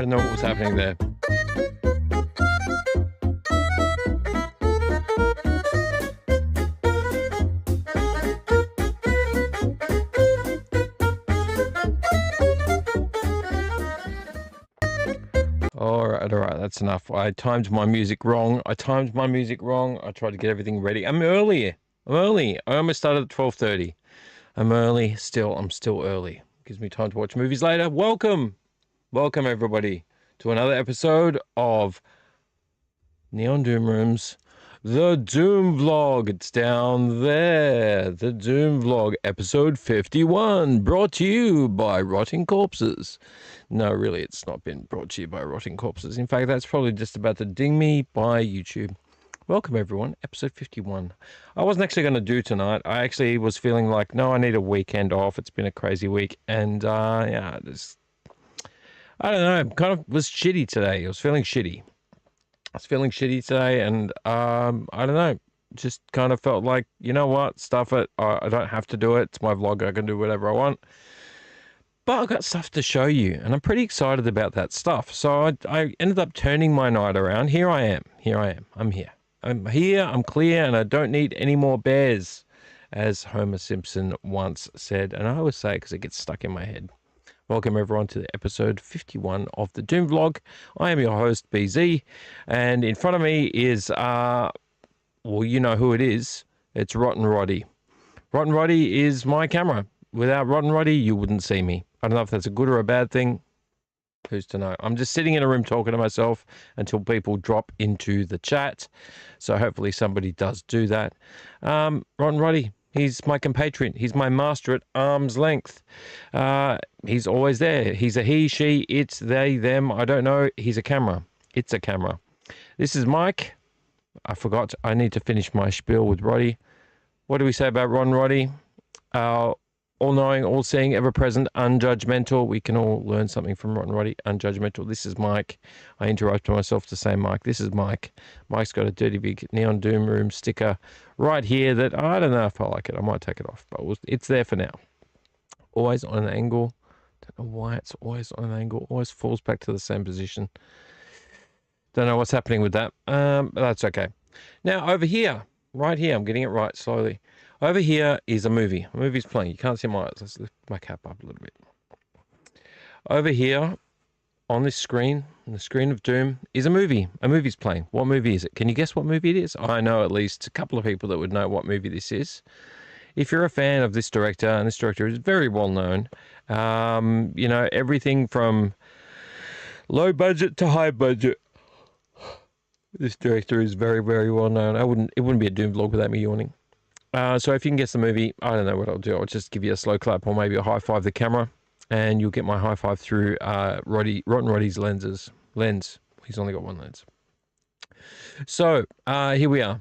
I don't know what was happening there. All right, that's enough. I timed my music wrong. I tried to get everything ready. I'm early. I almost started at 12:30. I'm early. I'm still early. Gives me time to watch movies later. Welcome everybody to another episode of Neon Doom Rooms, the Doom Vlog. It's down there. The Doom Vlog, episode 51, brought to you by Rotting Corpses. No, really, it's not been brought to you by Rotting Corpses. In fact, that's probably just about to ding me by YouTube. Welcome, everyone. Episode 51. I wasn't actually going to do tonight. I actually was feeling like, no, I need a weekend off. It's been a crazy week. And, I don't know, kind of was shitty today. I was feeling shitty today, and I don't know, just kind of felt like, you know what, stuff it. I don't have to do it. It's my vlog. I can do whatever I want. But I've got stuff to show you, and I'm pretty excited about that stuff. So I ended up turning my night around. Here I am. I'm here. I'm clear, and I don't need any more bears, as Homer Simpson once said. And I always say it because it gets stuck in my head. Welcome everyone to the episode 51 of the Doom Vlog. I am your host, BZ, and in front of me is, well, you know who it is. It's Rotten Roddy. Rotten Roddy is my camera. Without Rotten Roddy, you wouldn't see me. I don't know if that's a good or a bad thing. Who's to know? I'm just sitting in a room talking to myself until people drop into the chat. So hopefully somebody does do that. Rotten Roddy. He's my compatriot. He's my master at arm's length. He's always there. He's a he, she, it's, they, them. I don't know. He's a camera. It's a camera. This is Mike. I forgot. I need to finish my spiel with Roddy. What do we say about Ron Roddy? all-knowing, all-seeing, ever-present, unjudgmental. We can all learn something from Rotten Roddy. Unjudgmental. This is Mike. I interrupted myself to say Mike. This is Mike. Mike's got a dirty big Neon Doom Room sticker right here that I don't know if I like it. I might take it off, but it's there for now. Always on an angle. Don't know why it's always on an angle. Always falls back to the same position. Don't know what's happening with that. But that's okay. Now over here, right here, I'm getting it right slowly. Over here is a movie. A movie's playing. You can't see my eyes. Let's lift my cap up a little bit. Over here on this screen, on the screen of Doom, is a movie. A movie's playing. What movie is it? Can you guess what movie it is? I know at least a couple of people that would know what movie this is. If you're a fan of this director, and this director is very well known, you know, everything from low budget to high budget. This director is very, very well known. It wouldn't be a Doom vlog without me yawning. So if you can guess the movie, I don't know what I'll do. I'll just give you a slow clap or maybe a high five the camera, and you'll get my high five through Rotten Roddy's lens. He's only got one lens. So here we are.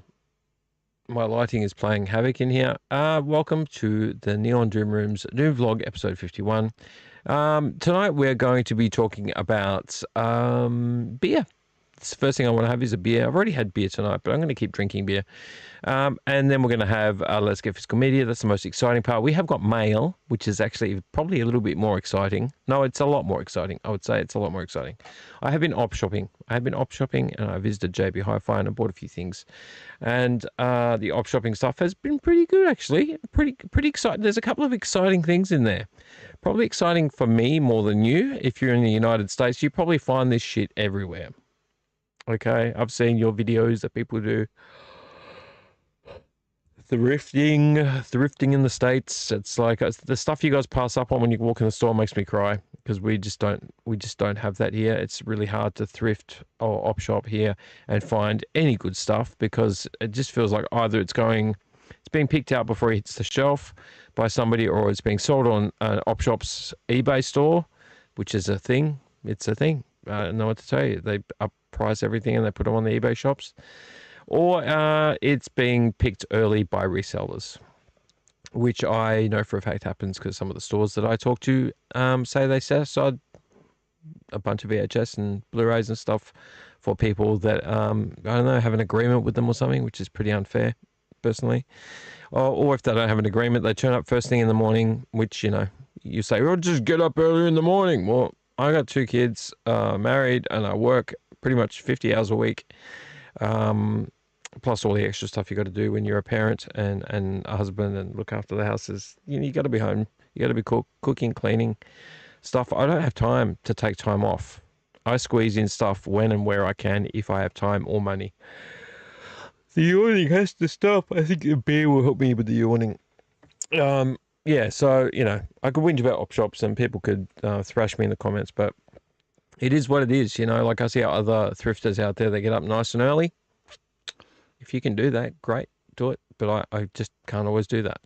My lighting is playing havoc in here. Welcome to the Neon Doom Room's Doom Vlog, episode 51. Tonight we're going to be talking about beer. The first thing I want to have is a beer. I've already had beer tonight, but I'm going to keep drinking beer. And then we're going to have Let's Get Physical Media. That's the most exciting part. We have got mail, which is actually probably a little bit more exciting. No, it's a lot more exciting. I would say it's a lot more exciting. I have been op shopping. And I visited JB Hi-Fi and I bought a few things. And the op shopping stuff has been pretty good, actually. Pretty exciting. There's a couple of exciting things in there. Probably exciting for me more than you. If you're in the United States, you probably find this shit everywhere. Okay, I've seen your videos that people do. Thrifting in the States. It's like the stuff you guys pass up on when you walk in the store makes me cry because we just don't have that here. It's really hard to thrift or op shop here and find any good stuff because it just feels like either it's being picked out before it hits the shelf by somebody, or it's being sold on an op shop's eBay store, which is a thing. It's a thing. I don't know what to tell you. They price everything and they put them on the eBay shops, or it's being picked early by resellers, which I know for a fact happens because some of the stores that I talk to say they set aside a bunch of VHS and Blu-rays and stuff for people that I don't know, have an agreement with them or something, which is pretty unfair personally. Or if they don't have an agreement, they turn up first thing in the morning, which, you know, you say, well, just get up earlier in the morning. Well, I got 2 kids, married, and I work pretty much 50 hours a week, plus all the extra stuff you got to do when you're a parent and a husband and look after the houses. You know, you got to be home. You got to be cooking, cleaning stuff. I don't have time to take time off. I squeeze in stuff when and where I can if I have time or money. The yawning has to stop. I think a beer will help me with the yawning. Yeah, so, you know, I could whinge about op shops and people could thrash me in the comments, but it is what it is, you know. Like I see other thrifters out there, they get up nice and early. If you can do that, great, do it. But I just can't always do that.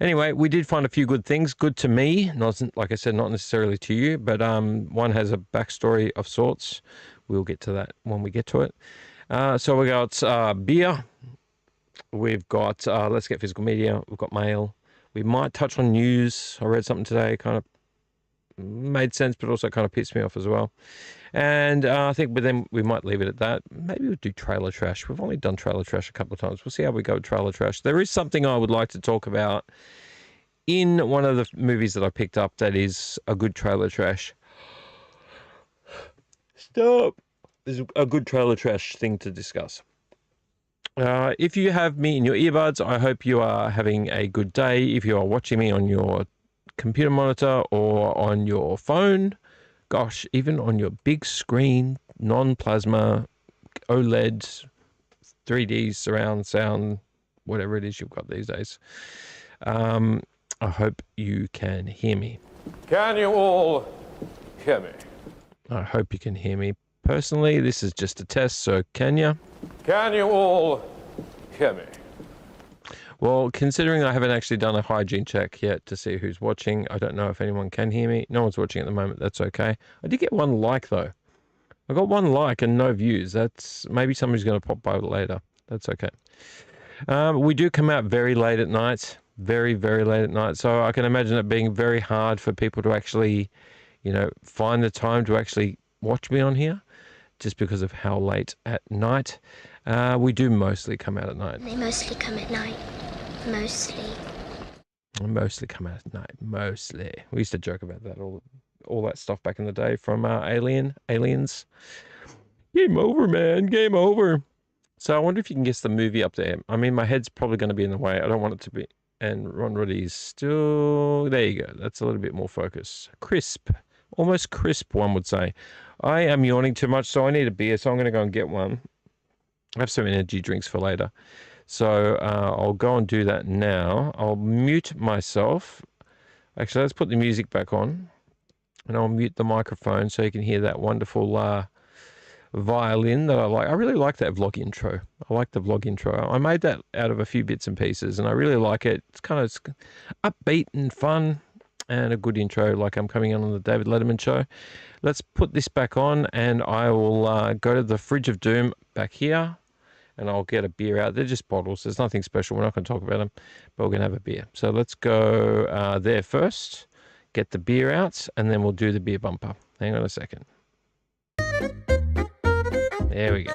Anyway, we did find a few good things. Good to me, not, like I said, not necessarily to you, but one has a backstory of sorts. We'll get to that when we get to it. So we got beer. We've got Let's Get Physical Media. We've got mail. We might touch on news. I read something today, kind of made sense, but also kind of pissed me off as well. And I think, but then we might leave it at that. Maybe we'll do trailer trash. We've only done trailer trash a couple of times. We'll see how we go with trailer trash. There is something I would like to talk about in one of the movies that I picked up that is a good trailer trash. Stop. There's a good trailer trash thing to discuss. If you have me in your earbuds, I hope you are having a good day. If you are watching me on your computer monitor or on your phone, gosh, even on your big screen, non-plasma, OLED, 3D surround sound, whatever it is you've got these days. I hope you can hear me. Can you all hear me? I hope you can hear me. Personally, this is just a test, so can you? Can you all hear me? Well, considering I haven't actually done a hygiene check yet to see who's watching, I don't know if anyone can hear me. No one's watching at the moment. That's okay. I did get 1 like, though. I got 1 like and no views. That's maybe somebody's going to pop by later. That's okay. We do come out very late at night. very, very late at night. So I can imagine it being very hard for people to actually, find the time to actually watch me on here just because of how late at night. We do mostly come out at night. They mostly come at night. Mostly. Mostly come out at night. Mostly. We used to joke about that, all that stuff back in the day from Aliens. Game over, man. Game over. So I wonder if you can guess the movie up there. I mean, my head's probably going to be in the way. I don't want it to be. And Ron Roddy's still... There you go. That's a little bit more focus. Crisp. Almost crisp, one would say. I am yawning too much, so I need a beer. So I'm going to go and get one. I have some energy drinks for later. So I'll go and do that now. I'll mute myself. Actually, let's put the music back on. And I'll mute the microphone so you can hear that wonderful... violin that I like. I really like that vlog intro. I like the vlog intro. I made that out of a few bits and pieces and I really like it. It's kind of upbeat and fun and a good intro, like I'm coming on the David Letterman show. Let's put this back on and I will go to the fridge of doom back here and I'll get a beer out. They're just bottles. There's nothing special. We're not going to talk about them, but we're going to have a beer. So let's go there first, get the beer out, and then we'll do the beer bumper. Hang on a second. There we go.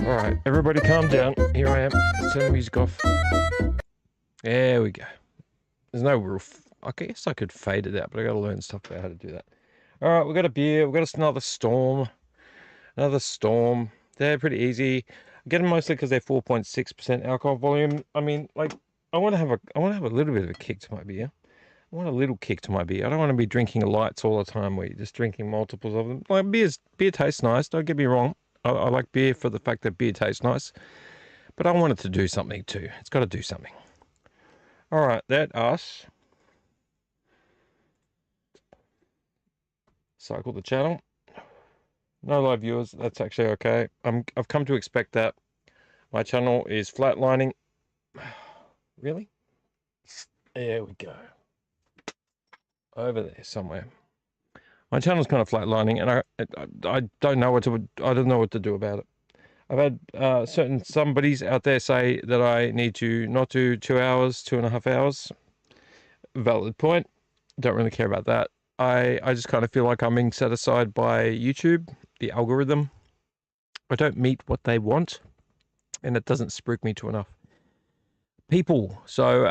Alright, everybody calm down. Here I am. Let's turn the music off. There we go. There's no roof. I guess I could fade it out, but I gotta learn stuff about how to do that. Alright, we've got a beer. We've got another storm. Another storm. They're pretty easy. I get them mostly because they're 4.6% alcohol volume. I mean, like, I want to have a little bit of a kick to my beer. I want a little kick to my beer. I don't want to be drinking lights all the time where you're just drinking multiples of them. Like, beer tastes nice, don't get me wrong. I like beer for the fact that beer tastes nice. But I want it to do something too. It's got to do something. Alright, that us. Cycle the channel. No live viewers, that's actually okay. I've come to expect that. My channel is flatlining. Really? There we go. Over there somewhere. My channel's kind of flatlining, and I don't know what to do about it. I've had certain somebodies out there say that I need to not do 2 hours, 2.5 hours. Valid point. Don't really care about that. I just kind of feel like I'm being set aside by YouTube, the algorithm. I don't meet what they want, and it doesn't spook me to enough people. So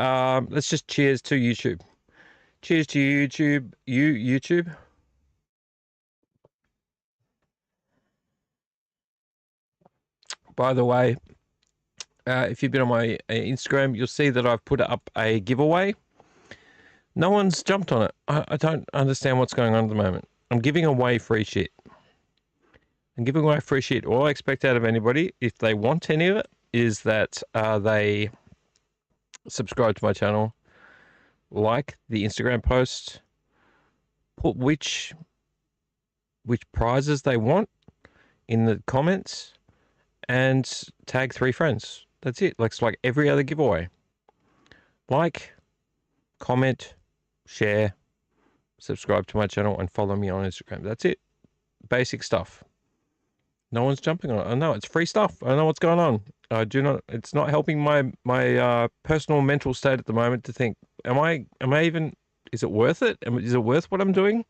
let's just cheers to YouTube. Cheers to YouTube. YouTube. By the way, if you've been on my Instagram, you'll see that I've put up a giveaway. No one's jumped on it. I don't understand what's going on at the moment. I'm giving away free shit. I'm giving away free shit. All I expect out of anybody, if they want any of it, is that they subscribe to my channel, like the Instagram post, put which prizes they want in the comments, and tag 3 friends. That's it. It's like every other giveaway. Like, comment, share, subscribe to my channel, and follow me on Instagram. That's it. Basic stuff. No one's jumping on it. I know it's free stuff. I know what's going on. I do not. It's not helping my personal mental state at the moment to think. Am I even Is it worth it? Is it worth what I'm doing?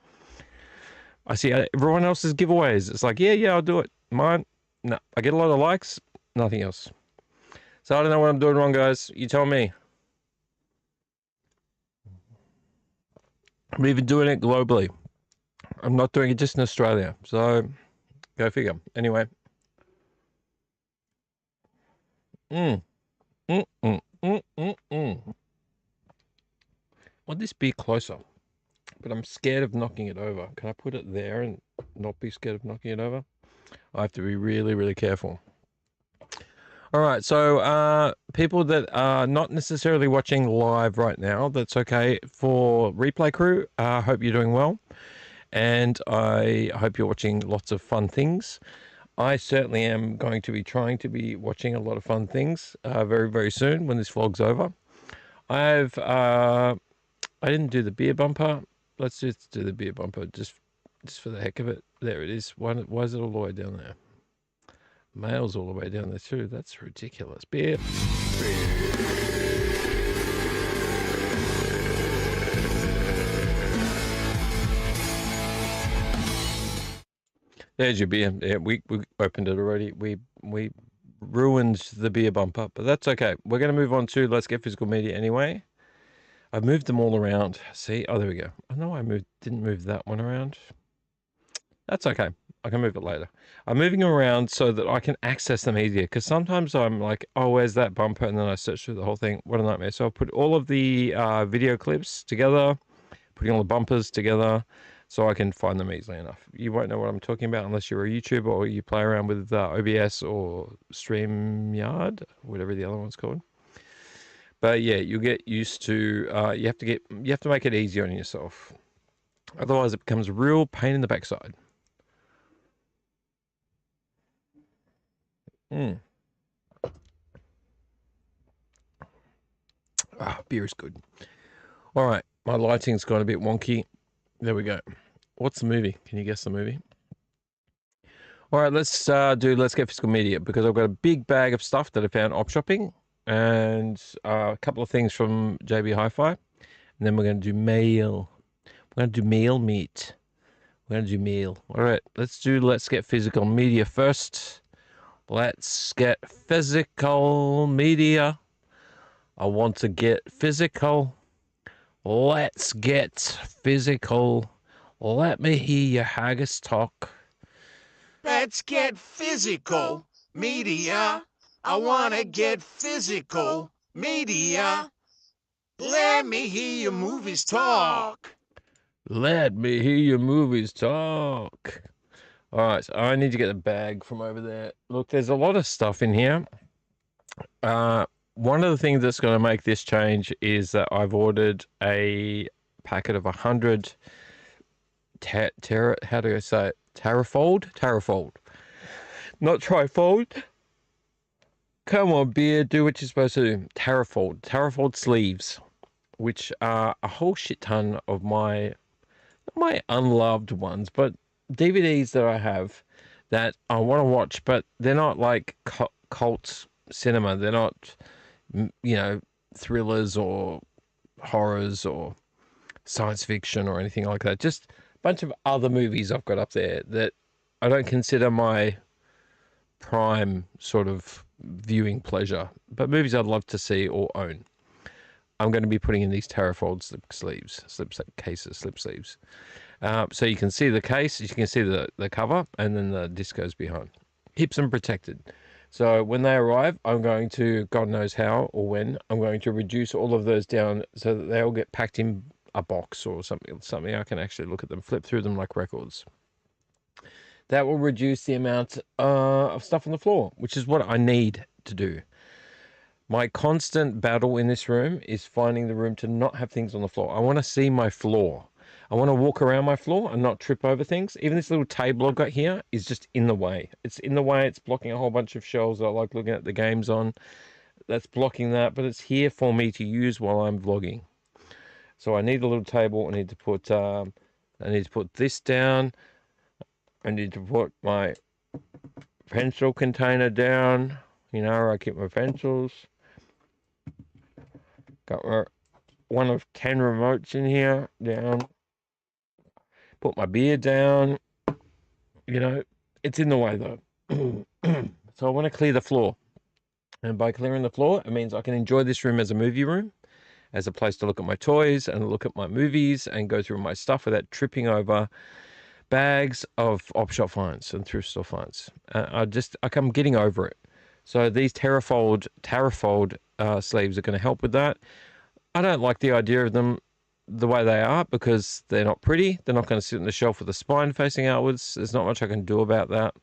I see everyone else's giveaways. It's like, yeah, I'll do it. Mine, no. I get a lot of likes, nothing else. So I don't know what I'm doing wrong, guys. You tell me. I'm even doing it globally. I'm not doing it just in Australia. So go figure. Anyway. Want this beer closer, but I'm scared of knocking it over. Can I put it there and not be scared of knocking it over? I have to be really, really careful. All right, so people that are not necessarily watching live right now, that's okay. For replay crew, I hope you're doing well, and I hope you're watching lots of fun things. I certainly am going to be trying to be watching a lot of fun things very, very soon when this vlog's over. I didn't do the beer bumper. Let's just do the beer bumper just for the heck of it. There it is. Why is it all the way down there? Mail's all the way down there too. That's ridiculous. Beer. There's your beer. Yeah, we opened it already. We ruined the beer bumper, but that's okay. We're going to move on to Let's Get Physical Media anyway. I've moved them all around. See? Oh, there we go. I know I didn't move that one around. That's okay. I can move it later. I'm moving around so that I can access them easier, because sometimes I'm like, oh, where's that bumper? And then I search through the whole thing. What a nightmare. So I'll put all of the video clips together, putting all the bumpers together, so I can find them easily enough. You won't know what I'm talking about unless you're a YouTuber or you play around with OBS or StreamYard, whatever the other one's called. But yeah, you'll get used to, you have to make it easier on yourself. Otherwise it becomes a real pain in the backside. Beer is good. All right, my lighting's gone a bit wonky. There we go. What's the movie? Can you guess the movie? All right, let's Get Physical Media, because I've got a big bag of stuff that I found op shopping, and a couple of things from JB Hi-Fi, and then we're going to do mail. We're going to do mail meat. We're going to do meal. All right, Let's Get Physical Media first. Let's get physical media. I want to get physical. Let's get physical. Let me hear your haggis talk. Let's get physical media. I want to get physical media. Let me hear your movies talk. Let me hear your movies talk. All right, so I need to get the bag from over there. Look, there's a lot of stuff in here. One of the things that's going to make this change is that I've ordered a packet of 100 how do I say it? Terrafold. Not trifold. Come on, beer, do what you're supposed to do. Terrafold sleeves, which are a whole shit ton of my unloved ones, but DVDs that I have that I want to watch, but they're not like cult cinema. They're not, thrillers or horrors or science fiction or anything like that. Just a bunch of other movies I've got up there that I don't consider my prime sort of viewing pleasure, but movies I'd love to see or own. I'm going to be putting in these Terrafold slip sleeves. So you can see the case, you can see the cover, and then the disc goes behind. Hips and protected. So when they arrive, I'm going to, God knows how or when, I'm going to reduce all of those down so that they all get packed in a box or something I can actually look at them, flip through them like records. That will reduce the amount of stuff on the floor, which is what I need to do. My constant battle in this room is finding the room to not have things on the floor. I want to see my floor. I want to walk around my floor and not trip over things. Even this little table I've got here is just in the way. It's in the way. It's blocking a whole bunch of shelves that I like looking at the games on. That's blocking that, but it's here for me to use while I'm vlogging. So I need a little table. I need to put this down. I need to put my pencil container down. Where I keep my pencils. Got my one of 10 remotes in here, down. Put my beer down. You know, it's in the way though. So I want to clear the floor. And by clearing the floor, it means I can enjoy this room as a movie room, as a place to look at my toys and look at my movies and go through my stuff without tripping over bags of op shop finds and thrift store finds. I'm getting over it. So these Terrafold sleeves are going to help with that. I don't like the idea of them the way they are because they're not pretty. They're not going to sit on the shelf with the spine facing outwards. There's not much I can do about that.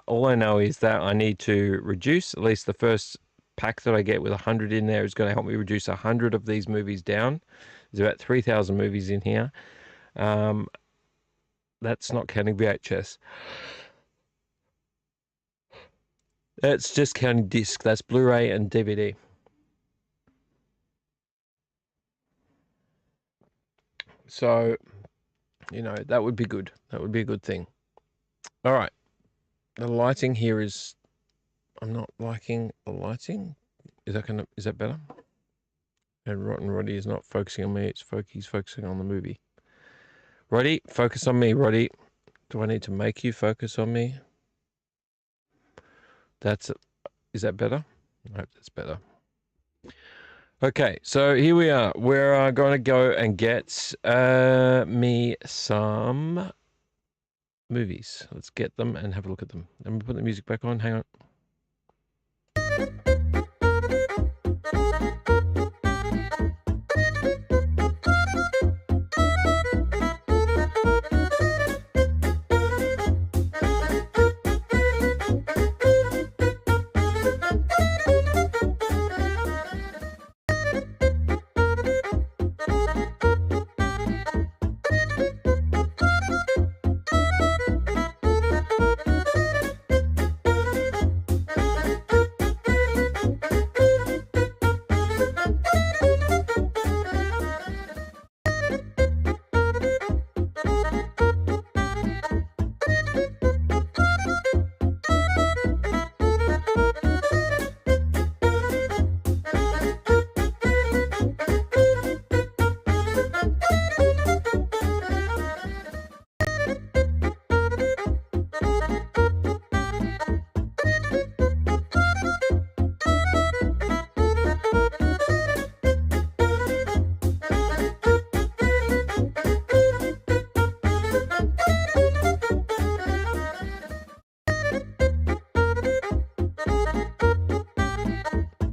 All I know is that I need to reduce, at least the first pack that I get with 100 in there is going to help me reduce 100 of these movies down. There's about 3,000 movies in here. That's not counting VHS. That's just counting disc. That's Blu-ray and DVD. So, you know, that would be good. That would be a good thing. All right. The lighting here is... I'm not liking the lighting. Is that better? And Rotten Roddy is not focusing on me. He's focusing on the movie. Roddy, focus on me, Roddy. Do I need to make you focus on me? Is that better? I hope that's better. Okay, so here we are. We're going to go and get me some movies. Let's get them and have a look at them. Let me put the music back on. Hang on.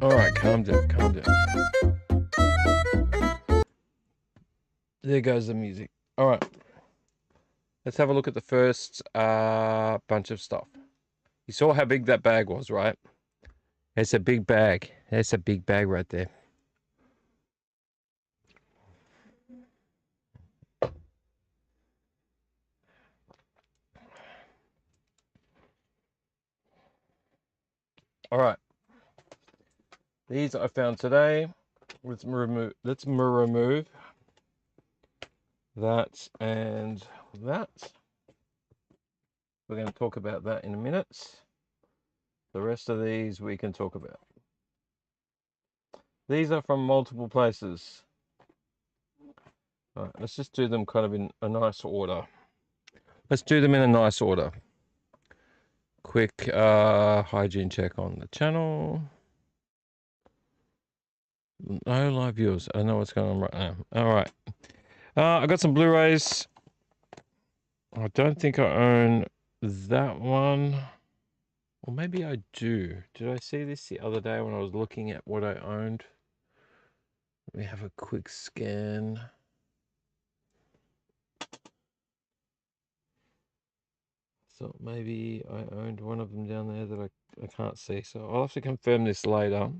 All right, calm down, calm down. There goes the music. All right. Let's have a look at the first bunch of stuff. You saw how big that bag was, right? It's a big bag. That's a big bag right there. All right. These I found today. Let's remove that and that. We're going to talk about that in a minute. The rest of these we can talk about. These are from multiple places. All right, let's just do them kind of in a nice order. Let's do them in a nice order. Quick hygiene check on the channel. No live viewers. I know what's going on right now. All right. I got some Blu-rays. I don't think I own that one. Or maybe I do. Did I see this the other day when I was looking at what I owned? Let me have a quick scan. So maybe I owned one of them down there that I can't see. So I'll have to confirm this later.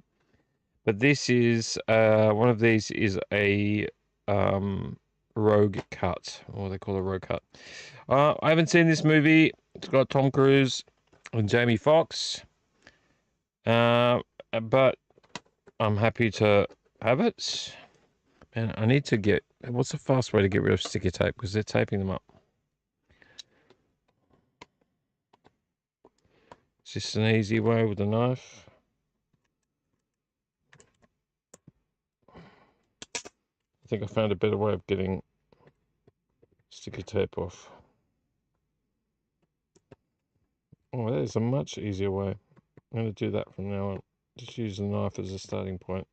But this is, one of these is a rogue cut, or they call it a rogue cut. I haven't seen this movie. It's got Tom Cruise and Jamie Foxx. But I'm happy to have it. And I need to get, what's the fast way to get rid of sticky tape? Because they're taping them up. It's just an easy way with a knife. think I found a better way of getting sticky tape off. Oh, that is a much easier way. I'm going to do that from now on. Just use the knife as a starting point.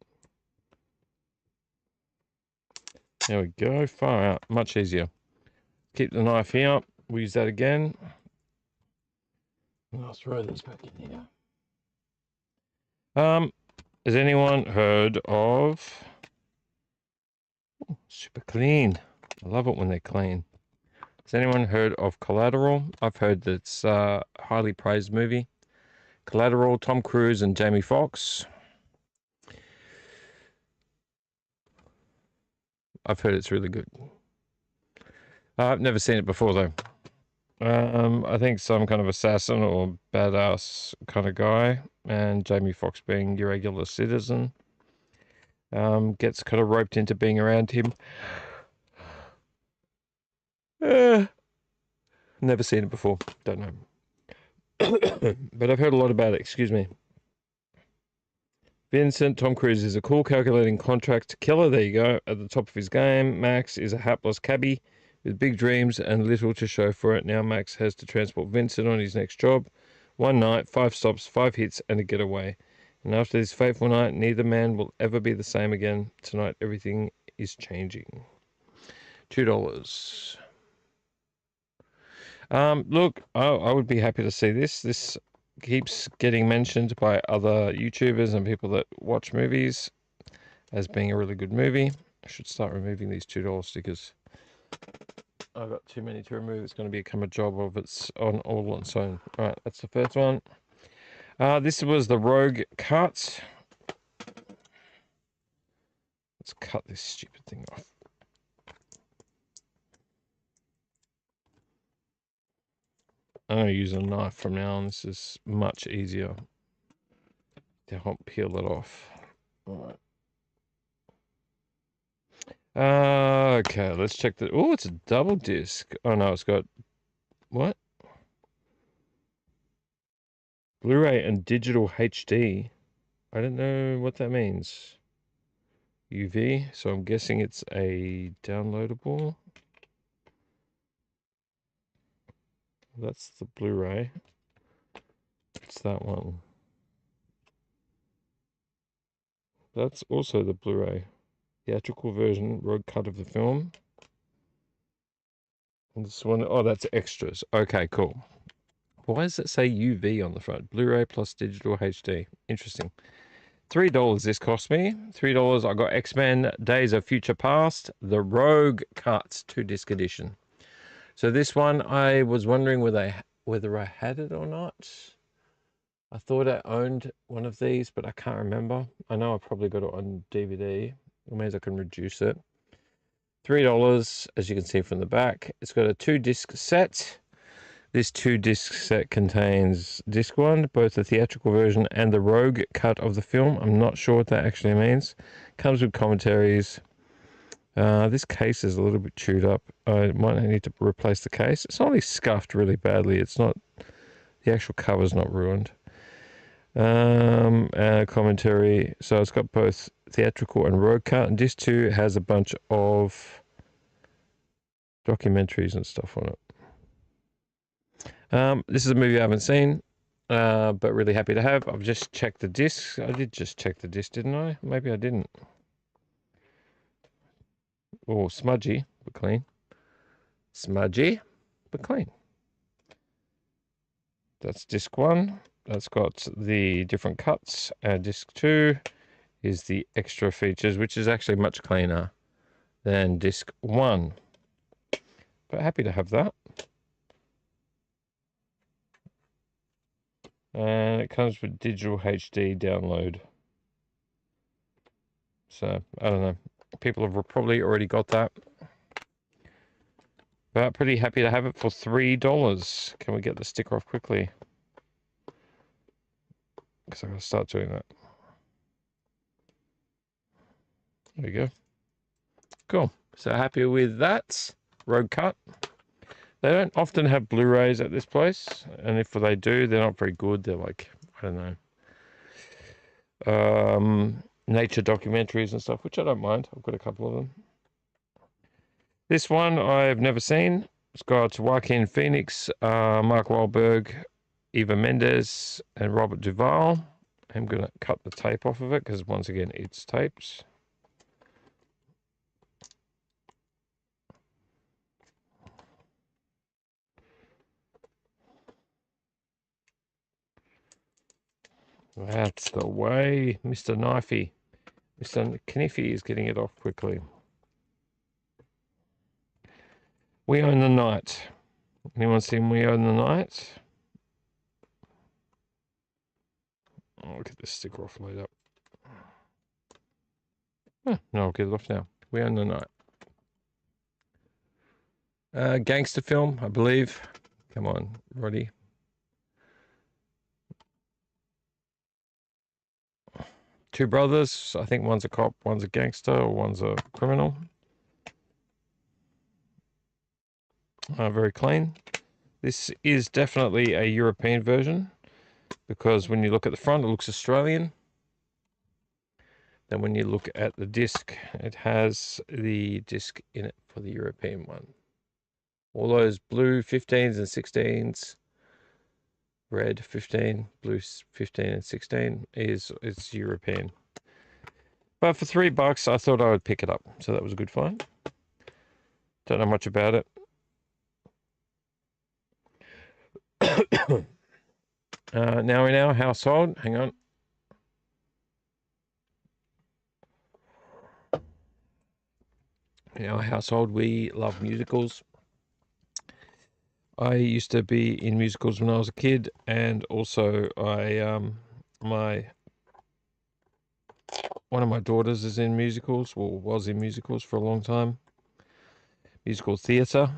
There we go. Far out. Much easier. Keep the knife here. We'll use that again. And I'll throw this back in here. Has anyone heard of... Oh, super clean. I love it when they're clean. Has anyone heard of Collateral? I've heard that it's a highly praised movie. Collateral, Tom Cruise and Jamie Foxx. I've heard it's really good. I've never seen it before though. I think some kind of assassin or badass kind of guy, and Jamie Foxx being your regular citizen, gets kind of roped into being around him. Never seen it before. Don't know. But I've heard a lot about it. Excuse me. Vincent, Tom Cruise is a cool, calculating contract killer. There you go. At the top of his game. Max is a hapless cabbie with big dreams and little to show for it. Now Max has to transport Vincent on his next job. One night, 5 stops, 5 hits, and a getaway. And after this fateful night, neither man will ever be the same again. Tonight, everything is changing. $2. Look, I would be happy to see this. This keeps getting mentioned by other YouTubers and people that watch movies as being a really good movie. I should start removing these $2 stickers. I've got too many to remove. It's going to become a job of its on all on its own. All right, that's the first one. This was the Rogue Cut. Let's cut this stupid thing off. I'm going to use a knife from now on. This is much easier to help peel it off. All right. Okay, let's check the... Oh, it's a double disc. Oh, no, it's got... What? Blu-ray and digital HD. I don't know what that means. UV, so I'm guessing it's a downloadable. That's the Blu-ray. It's that one. That's also the Blu-ray. Theatrical version, Rogue Cut of the film. And this one, oh, that's extras. Okay, cool. Why does it say UV on the front? Blu-ray plus digital HD. Interesting. $3 this cost me. $3. I got X-Men Days of Future Past, the Rogue Cut 2-disc edition. So this one, I was wondering whether I had it or not. I thought I owned one of these, but I can't remember. I know I probably got it on DVD. It means I can reduce it. $3, as you can see from the back. It's got a 2-disc set. This 2-disc set contains disc 1, both the theatrical version and the Rogue Cut of the film. I'm not sure what that actually means. Comes with commentaries. This case is a little bit chewed up. I might need to replace the case. It's only scuffed really badly. It's not, the actual cover's not ruined. Commentary. So it's got both theatrical and Rogue Cut. And disc 2 has a bunch of documentaries and stuff on it. This is a movie I haven't seen, but really happy to have. I've just checked the discs. I did just check the disc, didn't I? Maybe I didn't. Oh, smudgy, but clean. Smudgy, but clean. That's disc 1. That's got the different cuts. And disc 2 is the extra features, which is actually much cleaner than disc 1. But happy to have that. And it comes with digital HD download. So, I don't know. People have probably already got that. But pretty happy to have it for $3. Can we get the sticker off quickly? Because I'm going to start doing that. There we go. Cool. So happy with that. Rogue Cut. They don't often have Blu-rays at this place. And if they do, they're not very good. They're like, I don't know. Nature documentaries and stuff, which I don't mind. I've got a couple of them. This one I've never seen. It's got Joaquin Phoenix, Mark Wahlberg, Eva Mendes, and Robert Duvall. I'm going to cut the tape off of it because, once again, it's tapes. That's the way, Mr. Knifey. Mr. Kniffy is getting it off quickly. We Own the Night. Anyone seen We Own the Night? Oh, I'll get this sticker off later. No, I'll get it off now. We Own the Night. Gangster film, I believe. Come on, Roddy. Two brothers. I think one's a cop, one's a gangster, or one's a criminal. Very clean. This is definitely a European version because when you look at the front, it looks Australian. Then when you look at the disc, it has the disc in it for the European one. All those blue 15s and 16s, red 15, blue 15 and 16 it's European. But for $3, I thought I would pick it up, so that was a good find. Don't know much about it. Now in our household, hang on. In our household, we love musicals. I used to be in musicals when I was a kid, and also one of my daughters is in musicals, or was in musicals for a long time. Musical theatre.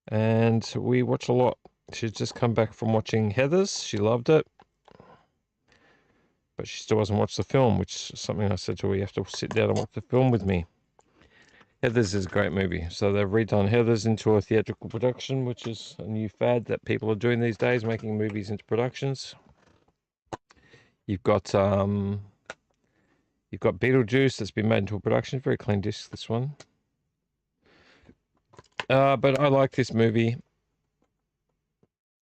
And we watch a lot. She's just come back from watching Heathers. She loved it. But she still hasn't watched the film, which is something I said to her, you have to sit down and watch the film with me. Heathers is a great movie. So they've redone Heathers into a theatrical production, which is a new fad that people are doing these days, making movies into productions. You've got Beetlejuice that's been made into a production. Very clean disc, this one. But I like this movie,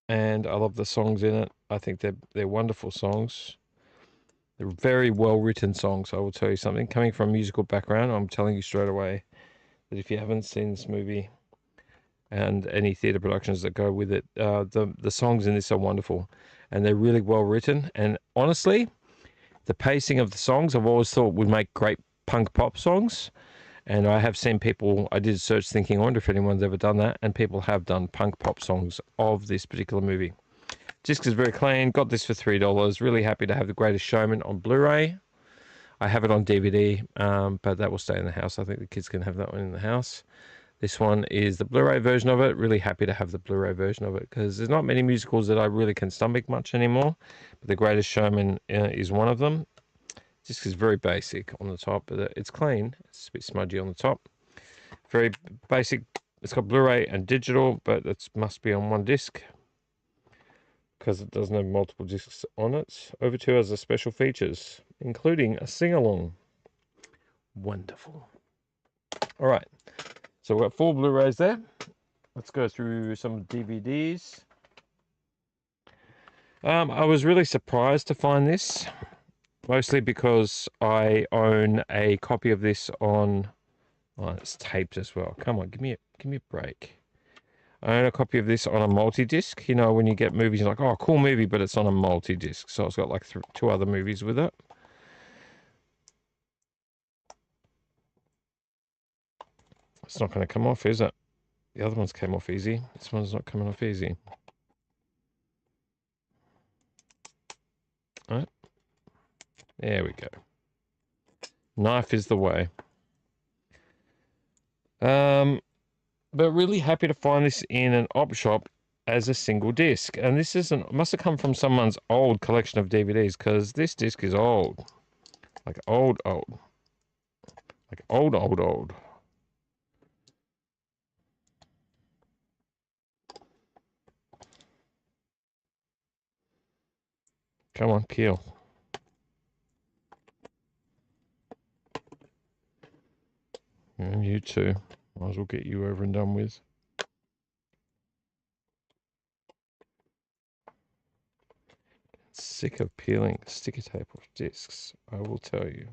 and I love the songs in it. I think they're wonderful songs. They're very well written songs. I will tell you something. Coming from a musical background, I'm telling you straight away that if you haven't seen this movie and any theatre productions that go with it, the songs in this are wonderful, and they're really well written. And honestly, the pacing of the songs I've always thought would make great punk pop songs. And I have seen people, I did a search thinking, I wonder if anyone's ever done that, and people have done punk pop songs of this particular movie. Disc is very clean, got this for $3. Really happy to have The Greatest Showman on Blu-ray. I have it on DVD, but that will stay in the house. I think the kids can have that one in the house. This one is the Blu-ray version of it. Really happy to have the Blu-ray version of it because there's not many musicals that I really can stomach much anymore. But The Greatest Showman is one of them. Disc is very basic on the top, but it's clean. It's a bit smudgy on the top. Very basic. It's got Blu-ray and digital, but it must be on one disc because it doesn't have multiple discs on it. Over 2 has the special features, including a sing-along. Wonderful. All right, so we've got 4 Blu-rays there. Let's go through some DVDs. I was really surprised to find this. Mostly because I own a copy of this on. Oh, it's taped as well. Come on, give me a break. I own a copy of this on a multi-disc. You know, when you get movies, you're like, oh, cool movie, but it's on a multi-disc. So it's got like 2 other movies with it. It's not going to come off, is it? The other ones came off easy. This one's not coming off easy. All right. There we go. Knife is the way. But really happy to find this in an op shop as a single disc. And this must have come from someone's old collection of DVDs because this disc is old. Like old. Like old. Come on, peel. And you too. Might as well get you over and done with. Sick of peeling sticker tape off discs, I will tell you.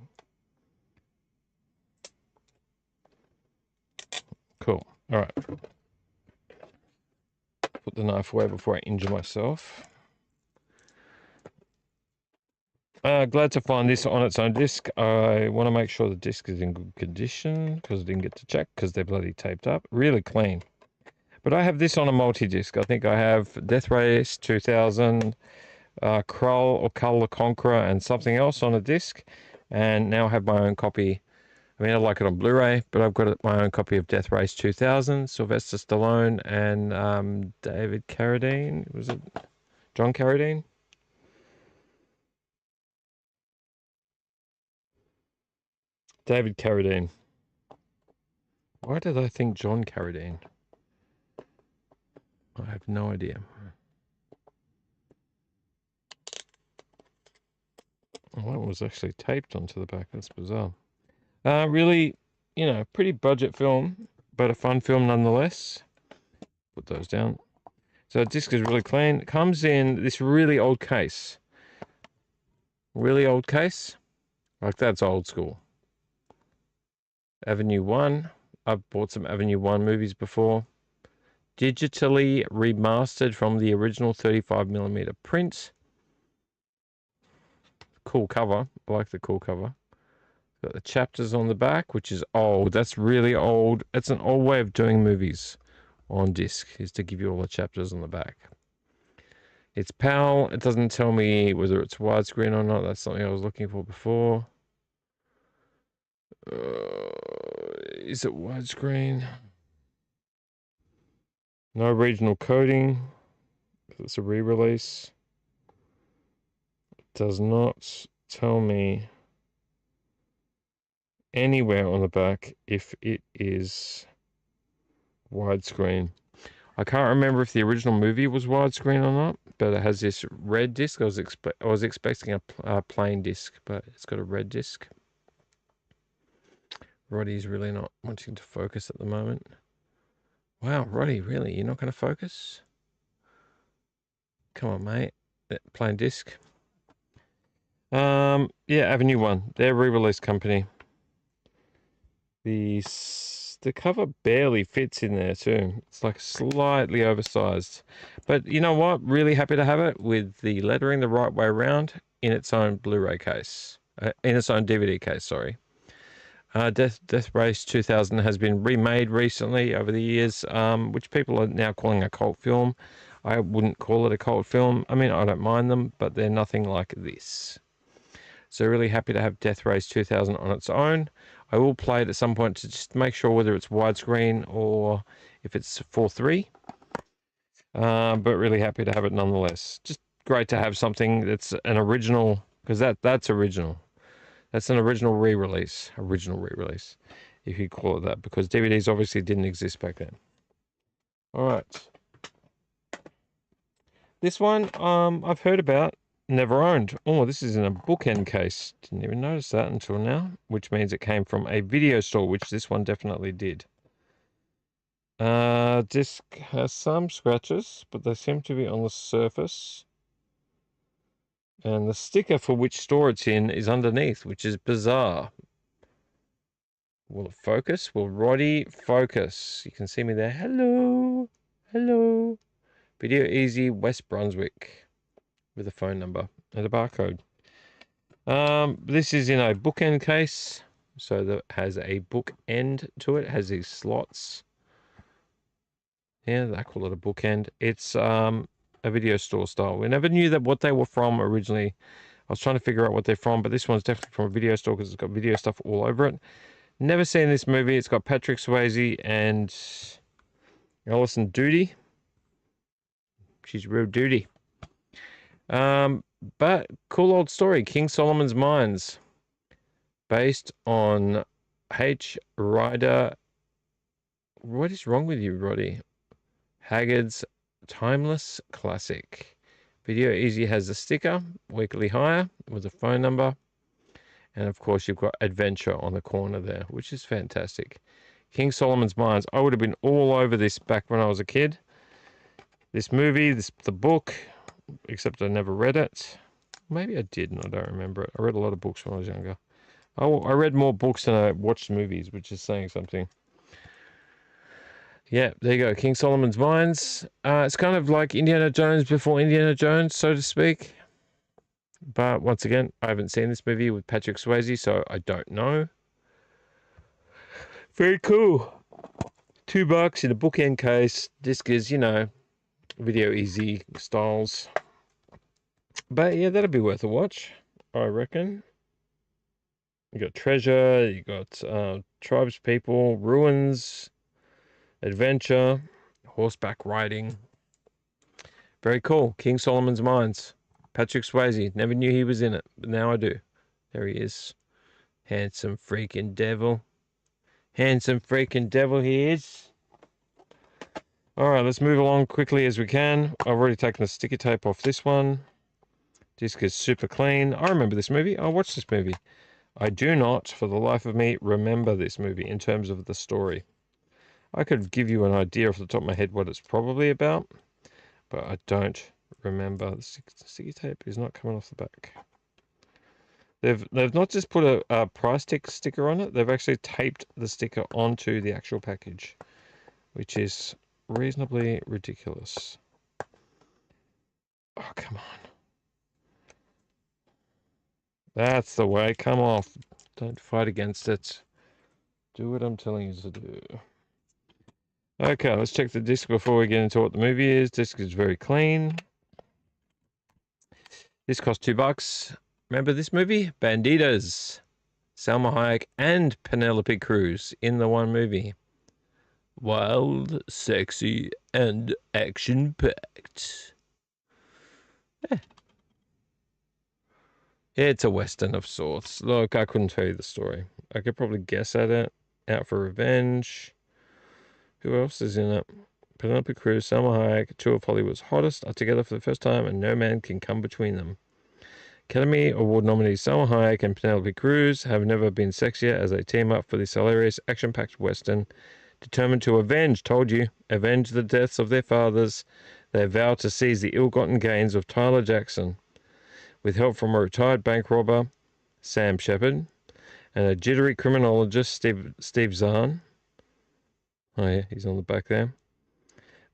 Cool. All right. Put the knife away before I injure myself. Glad to find this on its own disc. I want to make sure the disc is in good condition because I didn't get to check because they're bloody taped up. Really clean. But I have this on a multi-disc. I think I have Death Race 2000, Krull or Cull the Conqueror and something else on a disc. And now I have my own copy. I mean, I like it on Blu-ray, but I've got my own copy of Death Race 2000, Sylvester Stallone and David Carradine. Was it John Carradine? David Carradine. Why did I think John Carradine? I have no idea. Well, that was actually taped onto the back. That's bizarre. Really, you know, pretty budget film, but a fun film nonetheless. Put those down. So the disc is really clean. It comes in this really old case. Really old case. Like, that's old school. Avenue 1. I've bought some Avenue 1 movies before. Digitally remastered from the original 35mm print. Cool cover. I like the cool cover. Got the chapters on the back, which is old. That's really old. It's an old way of doing movies on disc, is to give you all the chapters on the back. It's PAL. It doesn't tell me whether it's widescreen or not. That's something I was looking for before. Is it widescreen? No regional coding. It's a re-release. It does not tell me anywhere on the back if it is widescreen. I can't remember if the original movie was widescreen or not, but it has this red disc. I was expecting a plain disc, but it's got a red disc. Roddy's really not wanting to focus at the moment. Wow, Roddy, really? You're not going to focus? Come on, mate. That plain disc. Yeah, Avenue 1. They're re-release company. The cover barely fits in there too. It's like slightly oversized. But you know what? Really happy to have it with the lettering the right way around in its own Blu-ray case. In its own DVD case, sorry. Death Race 2000 has been remade recently over the years, which people are now calling a cult film. I wouldn't call it a cult film. I mean, I don't mind them, but they're nothing like this. So really happy to have Death Race 2000 on its own. I will play it at some point to just make sure whether it's widescreen or if it's 4:3. But really happy to have it nonetheless. Just great to have something that's an original, because that's original. That's an original re-release. Original re-release, if you call it that, because DVDs obviously didn't exist back then. All right. This one I've heard about, never owned. Oh, this is in a bookend case. Didn't even notice that until now, which means it came from a video store, which this one definitely did. Disc has some scratches, but they seem to be on the surface. And the sticker for which store it's in is underneath, which is bizarre. Will it focus? Will Roddy focus? You can see me there. Hello. Hello. Video Easy, West Brunswick. With a phone number and a barcode. This is in a bookend case. So that has a bookend to it. It has these slots. Yeah, I call it a bookend. It's a video store style. We never knew that what they were from originally. I was trying to figure out what they're from, but this one's definitely from a video store because it's got video stuff all over it. Never seen this movie. It's got Patrick Swayze and Alison Doody. She's real duty. But cool old story. King Solomon's Mines. Based on H. Rider. What is wrong with you, Roddy? Haggard's timeless classic. Video Easy has a sticker, weekly hire, with a phone number. And of course, you've got adventure on the corner there, which is fantastic. King Solomon's Mines. I would have been all over this back when I was a kid. This movie, the book, except I never read it. Maybe I did and I don't remember it. I read a lot of books when I was younger. Oh, I read more books than I watched movies, which is saying something. Yeah, there you go. King Solomon's Mines. It's kind of like Indiana Jones before Indiana Jones, so to speak. But once again, I haven't seen this movie with Patrick Swayze, so I don't know. Very cool. $2 in a bookend case. Disc is, Video Easy styles. But yeah, that'll be worth a watch, I reckon. You got treasure, you got tribes people, ruins, adventure, horseback riding. Very cool. King Solomon's Mines. Patrick Swayze. Never knew he was in it, but now I do. There he is. Handsome freaking devil. Handsome freaking devil he is. Alright, let's move along quickly as we can. I've already taken the sticky tape off this one. Disc is super clean. I remember this movie. I watched this movie. I do not, for the life of me, remember this movie in terms of the story. I could give you an idea off the top of my head what it's probably about, but I don't remember. The sticky tape is not coming off the back. They've not just put a price tag sticker on it, they've actually taped the sticker onto the actual package, which is reasonably ridiculous. Oh, come on. That's the way. Come off. Don't fight against it. Do what I'm telling you to do. Okay, let's check the disc before we get into what the movie is. Disc is very clean. This cost $2. Remember this movie? Banditas. Salma Hayek and Penelope Cruz in the one movie. Wild, sexy, and action-packed. Yeah. It's a Western of sorts. Look, I couldn't tell you the story. I could probably guess at it. Out for Revenge. Who else is in it? Penelope Cruz, Salma Hayek, two of Hollywood's hottest, are together for the first time and no man can come between them. Academy Award nominees Salma Hayek and Penelope Cruz have never been sexier as they team up for this hilarious action-packed Western. Determined to avenge the deaths of their fathers, they vow to seize the ill-gotten gains of Tyler Jackson. With help from a retired bank robber, Sam Shepard, and a jittery criminologist, Steve Zahn. Oh yeah, he's on the back there.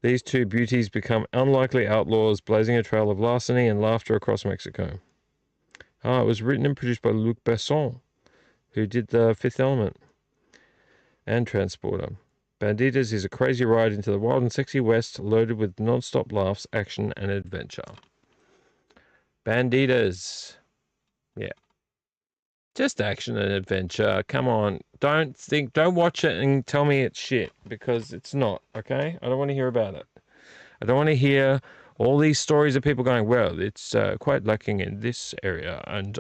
These two beauties become unlikely outlaws, blazing a trail of larceny and laughter across Mexico. It was written and produced by Luc Besson, who did The Fifth Element and Transporter. Banditas is a crazy ride into the wild and sexy West, loaded with non-stop laughs, action, and adventure. Banditas. Yeah. Just action and adventure. Come on. Don't watch it and tell me it's shit, because it's not, okay? I don't want to hear about it. I don't want to hear all these stories of people going, well, it's quite lacking in this area, and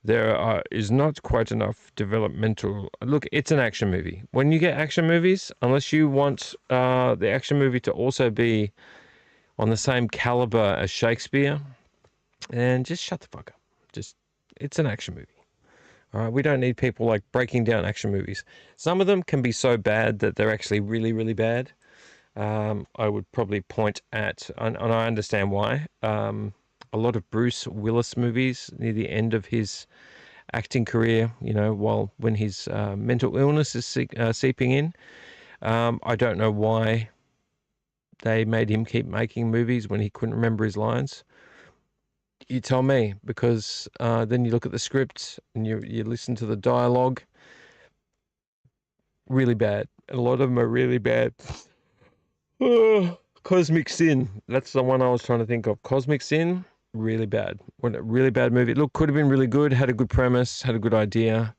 there is not quite enough developmental. Look, it's an action movie. When you get action movies, unless you want the action movie to also be on the same caliber as Shakespeare, and just shut the fuck up. It's an action movie. All right, we don't need people like breaking down action movies. Some of them can be so bad that they're actually really, really bad. I would probably point at, and I understand why, a lot of Bruce Willis movies near the end of his acting career, when his mental illness is seeping in. I don't know why they made him keep making movies when he couldn't remember his lines. You tell me, because then you look at the script and you listen to the dialogue. Really bad. A lot of them are really bad. Cosmic Sin. That's the one I was trying to think of. Cosmic Sin, really bad. Really bad movie. Look, could have been really good, had a good premise, had a good idea.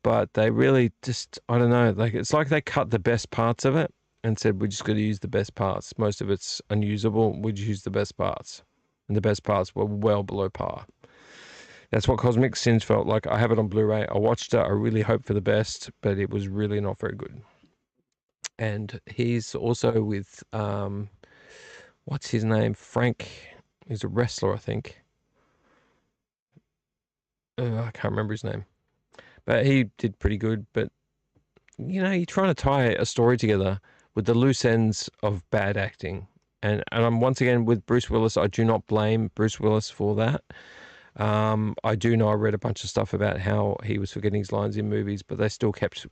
But they really just, I don't know, it's like they cut the best parts of it and said, we're just going to use the best parts. Most of it's unusable. We just use the best parts. And the best parts were well below par. That's what Cosmic Sins felt like. I have it on Blu-ray. I watched it. I really hoped for the best, but it was really not very good. And he's also with, what's his name? Frank. He's a wrestler, I think. I can't remember his name. But he did pretty good. But you're trying to tie a story together with the loose ends of bad acting. And I'm once again with Bruce Willis. I do not blame Bruce Willis for that. I do know I read a bunch of stuff about how he was forgetting his lines in movies, but they still kept.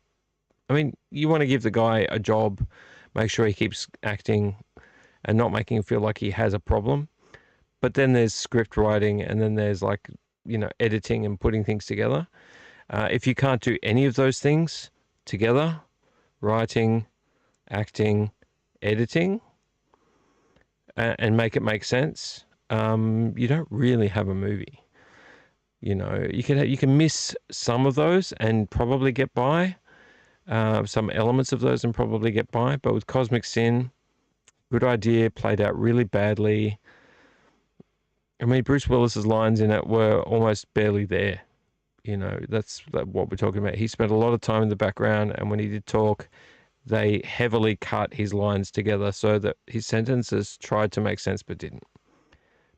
I mean, you want to give the guy a job, make sure he keeps acting, and not making him feel like he has a problem. But then there's script writing, and then there's like editing and putting things together. If you can't do any of those things together, writing, acting, editing, and make it make sense, you don't really have a movie. You can miss some of those and probably get by, some elements of those and probably get by. But with Cosmic Sin, good idea, played out really badly. I mean, Bruce Willis's lines in it were almost barely there. That's what we're talking about. He spent a lot of time in the background, and when he did talk, they heavily cut his lines together so that his sentences tried to make sense but didn't,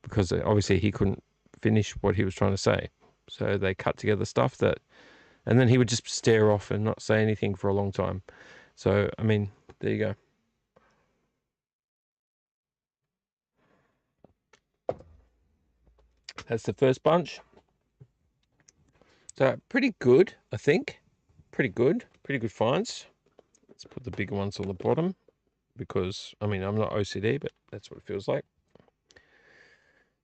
because obviously he couldn't finish what he was trying to say. So they cut together stuff and then he would just stare off and not say anything for a long time. So, I mean, there you go. That's the first bunch. So pretty good, I think. Pretty good finds. Let's put the bigger ones on the bottom because, I mean, I'm not OCD, but that's what it feels like.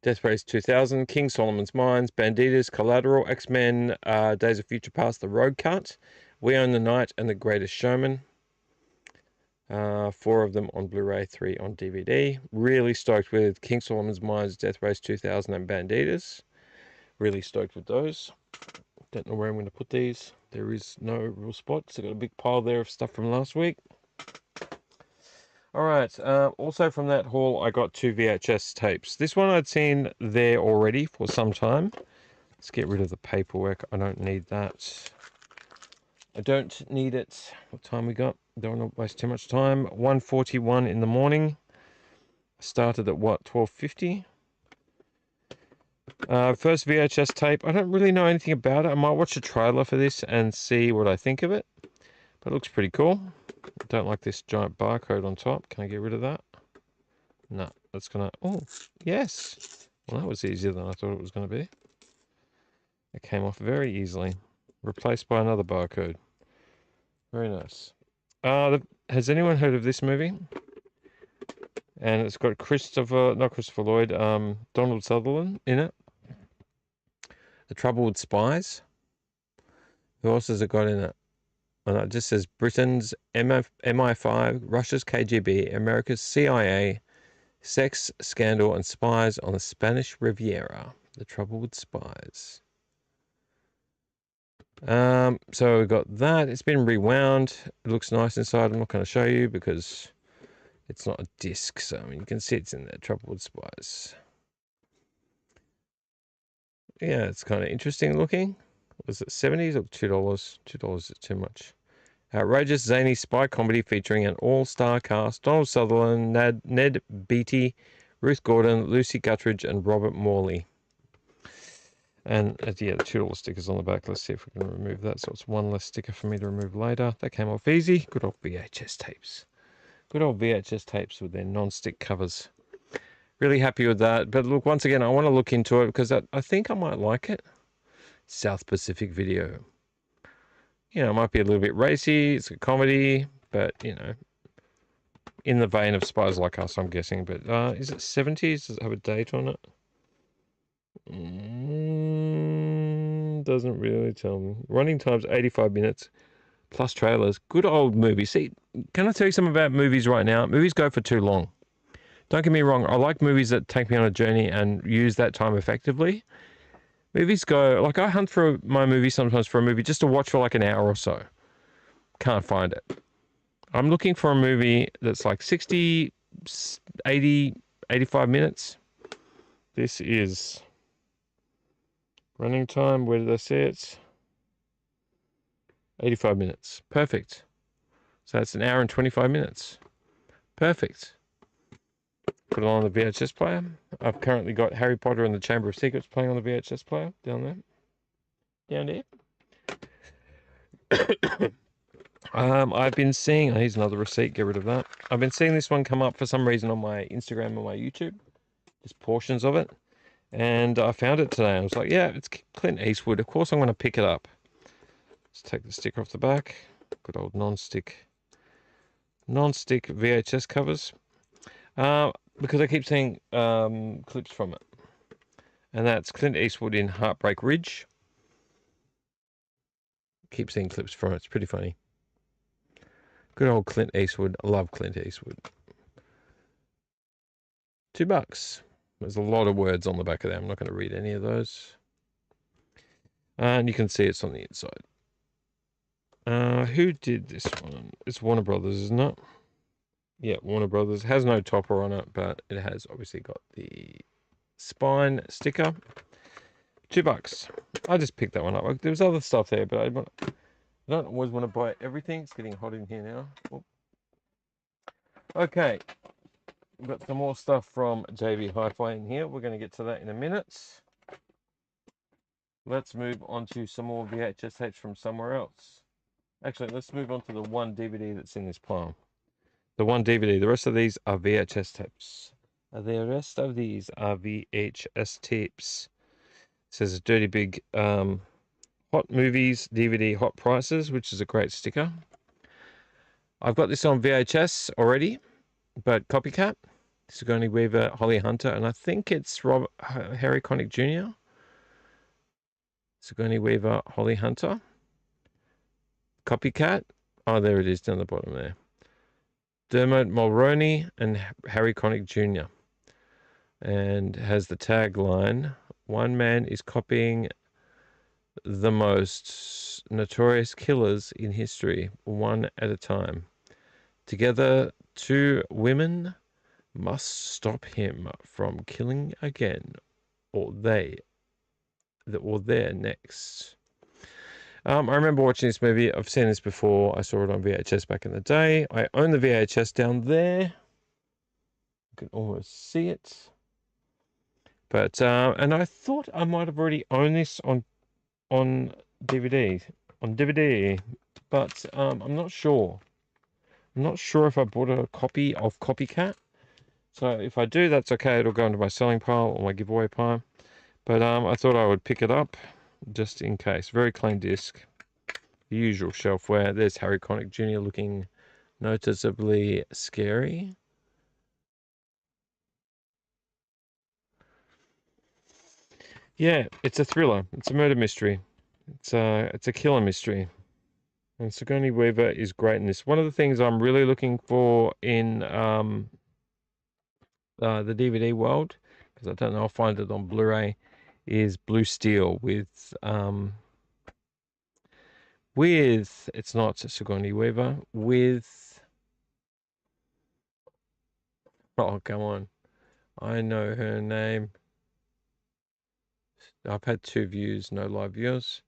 Death Race 2000, King Solomon's Mines, Banditas, Collateral, X-Men, Days of Future Past, The Road Cut, We Own the Night, and The Greatest Showman. 4 of them on Blu-ray, 3 on DVD. Really stoked with King Solomon's Mines, Death Race 2000, and Banditas. Really stoked with those. Don't know where I'm going to put these. There is no real spot, so I've got a big pile there of stuff from last week. All right. Also from that haul, I got 2 VHS tapes. This one I'd seen there already for some time. Let's get rid of the paperwork. I don't need that. I don't need it. What time we got? Don't want to waste too much time. 1:41 in the morning. Started at what? 12:50. First VHS tape. I don't really know anything about it. I might watch a trailer for this and see what I think of it. But it looks pretty cool. I don't like this giant barcode on top. Can I get rid of that? No, that's gonna... Oh, yes. Well, that was easier than I thought it was going to be. It came off very easily. Replaced by another barcode. Very nice. Has anyone heard of this movie? And it's got not Christopher Lloyd, Donald Sutherland in it. The Trouble with Spies. Who else has it got in it? And it just says Britain's MI5, Russia's KGB, America's CIA, sex, scandal, and spies on the Spanish Riviera. The Trouble with Spies. So we've got that. It's been rewound. It looks nice inside. I'm not going to show you because it's not a disc. So, I mean, you can see it's in there. Trouble with Spies. Yeah, it's kind of interesting looking. Was it 70s or $2? $2 is too much. Outrageous, zany spy comedy featuring an all-star cast: Donald Sutherland, Ned Beatty, Ruth Gordon, Lucy Guttridge, and Robert Morley. And yeah, the $2 stickers on the back. Let's see if we can remove that. So it's one less sticker for me to remove later. That came off easy. Good old VHS tapes. Good old VHS tapes with their non-stick covers. Really happy with that. But look, once again, I want to look into it because I think I might like it. South Pacific Video. It might be a little bit racy. It's a comedy, but, in the vein of Spies Like Us, I'm guessing. But is it 70s? Does it have a date on it? Doesn't really tell me. Running time's 85 minutes plus trailers. Good old movie. See, can I tell you something about movies right now? Movies go for too long. Don't get me wrong. I like movies that take me on a journey and use that time effectively. Movies go, like I hunt through my movie sometimes for a movie just to watch for like an hour or so. Can't find it. I'm looking for a movie that's like 60, 80, 85 minutes. This is running time. Where did I see it? 85 minutes. Perfect. So that's an hour and 25 minutes. Perfect. Put it on the VHS player. I've currently got Harry Potter and the Chamber of Secrets playing on the VHS player down there. Down there. I've been seeing, here's another receipt, get rid of that. I've been seeing this one come up for some reason on my Instagram and my YouTube, just portions of it. And I found it today. I was like, yeah, it's Clint Eastwood. Of course I'm going to pick it up. Let's take the sticker off the back. Good old non-stick VHS covers. Because I keep seeing clips from it. And that's Clint Eastwood in Heartbreak Ridge. Keep seeing clips from it. It's pretty funny. Good old Clint Eastwood. I love Clint Eastwood. $2. There's a lot of words on the back of there. I'm not going to read any of those. And you can see it's on the inside. Who did this one? It's Warner Brothers, isn't it? Yeah, Warner Brothers. It has no topper on it, but it has obviously got the spine sticker. $2. I just picked that one up. There was other stuff there, but I don't always want to buy everything. It's getting hot in here now. Oh. Okay. We've got some more stuff from JB Hi-Fi in here. We're going to get to that in a minute. Let's move on to some more VHS tapes from somewhere else. Actually, let's move on to the one DVD that's in this pile. The one DVD. The rest of these are VHS tapes. The rest of these are VHS tapes. It says a dirty big Hot Movies DVD Hot Prices, which is a great sticker. I've got this on VHS already, but copycat. Sigourney Weaver, Holly Hunter, and I think it's Harry Connick Jr. Sigourney Weaver, Holly Hunter. Copycat. Oh, there it is down the bottom there. Dermot Mulroney and Harry Connick Jr. And has the tagline, one man is copying the most notorious killers in history, one at a time. Together, two women must stop him from killing again, or they're next. I remember watching this movie. I've seen this before. I saw it on VHS back in the day. I own the VHS down there. You can almost see it. But and I thought I might have already owned this on DVD, but I'm not sure. I'm not sure if I bought a copy of Copycat. So if I do, that's okay. It'll go into my selling pile or my giveaway pile. But I thought I would pick it up just in case. Very clean disc. The usual shelfware. There's Harry Connick Jr. looking noticeably scary. Yeah, it's a thriller. It's a murder mystery. It's a killer mystery. And Sigourney Weaver is great in this. One of the things I'm really looking for in the DVD world, because I don't know, I'll find it on Blu-ray, is Blue Steel with it's not Sigourney Weaver, with, oh come on, I know her name. I've had 2 views, no live viewers.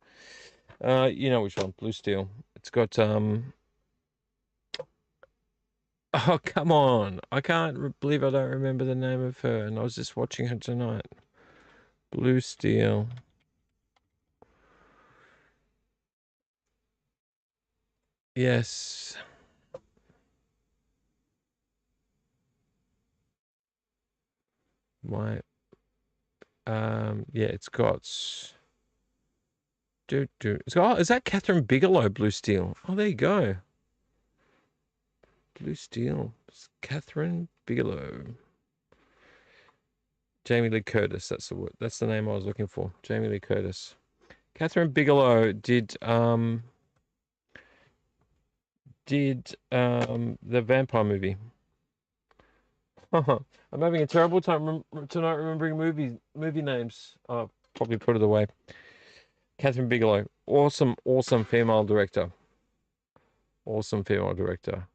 You know which one, Blue Steel. It's got oh come on, I can't believe I don't remember the name of her, and I was just watching her tonight. Blue Steel. Yes. My yeah, it's got it's got, oh, is that Catherine Bigelow, Blue Steel? Oh, there you go. Blue Steel. It's Catherine Bigelow. Jamie Lee Curtis, that's the word. That's the name I was looking for. Jamie Lee Curtis. Catherine Bigelow did the vampire movie. I'm having a terrible time tonight remembering movie names. I'll probably put it away. Catherine Bigelow, awesome female director. Awesome female director.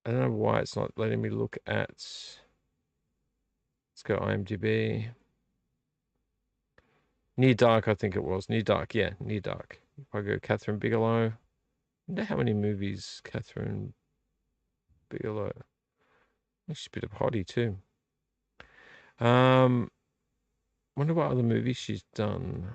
I don't know why it's not letting me look at. Let's go IMDb. Near Dark, I think it was. Near Dark, yeah, Near Dark. If I go Catherine Bigelow, I wonder how many movies Catherine Bigelow. She's a bit of a hottie too. Wonder what other movies she's done.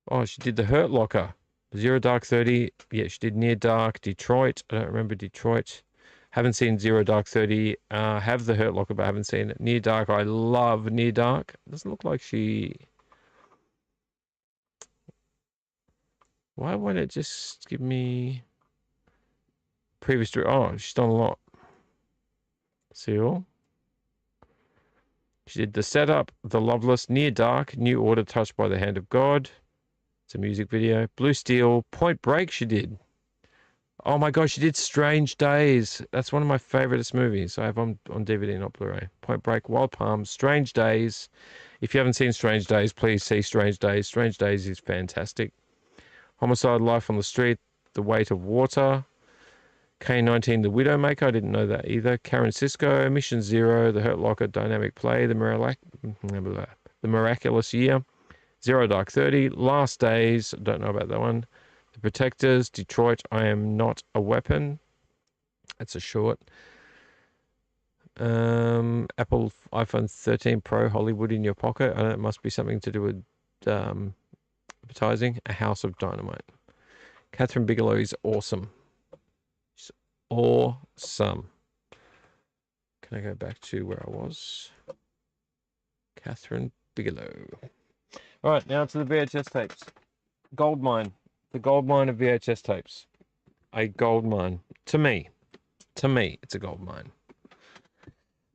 Oh, she did The Hurt Locker. Zero Dark 30. Yeah, she did Near Dark. Detroit. I don't remember Detroit. Haven't seen Zero Dark 30. Have The Hurt Locker, but haven't seen it. Near Dark. I love Near Dark. Doesn't look like she... Why won't it just give me... Previous... Oh, she's done a lot. See all? She did The Setup, The Loveless, Near Dark, New Order, Touched by the Hand of God. It's a music video. Blue Steel, Point Break she did. Oh my gosh, she did Strange Days. That's one of my favoriteest movies I have on DVD, not Blu-ray. Point Break, Wild Palms, Strange Days. If you haven't seen Strange Days, please see Strange Days. Strange Days is fantastic. Homicide, Life on the Street, The Weight of Water. K-19, The Widowmaker. I didn't know that either. Karen Cisco, Mission Zero, The Hurt Locker, Dynamic Play, The Miraculous Year. Zero Dark 30, Last Days, don't know about that one. The Protectors, Detroit, I Am Not a Weapon. That's a short. Apple iPhone 13 Pro, Hollywood in Your Pocket. I know it must be something to do with advertising. A House of Dynamite. Catherine Bigelow is awesome. She's awesome. Can I go back to where I was? Catherine Bigelow. All right, now to the VHS tapes. Goldmine. The goldmine of VHS tapes. A goldmine. To me, it's a goldmine.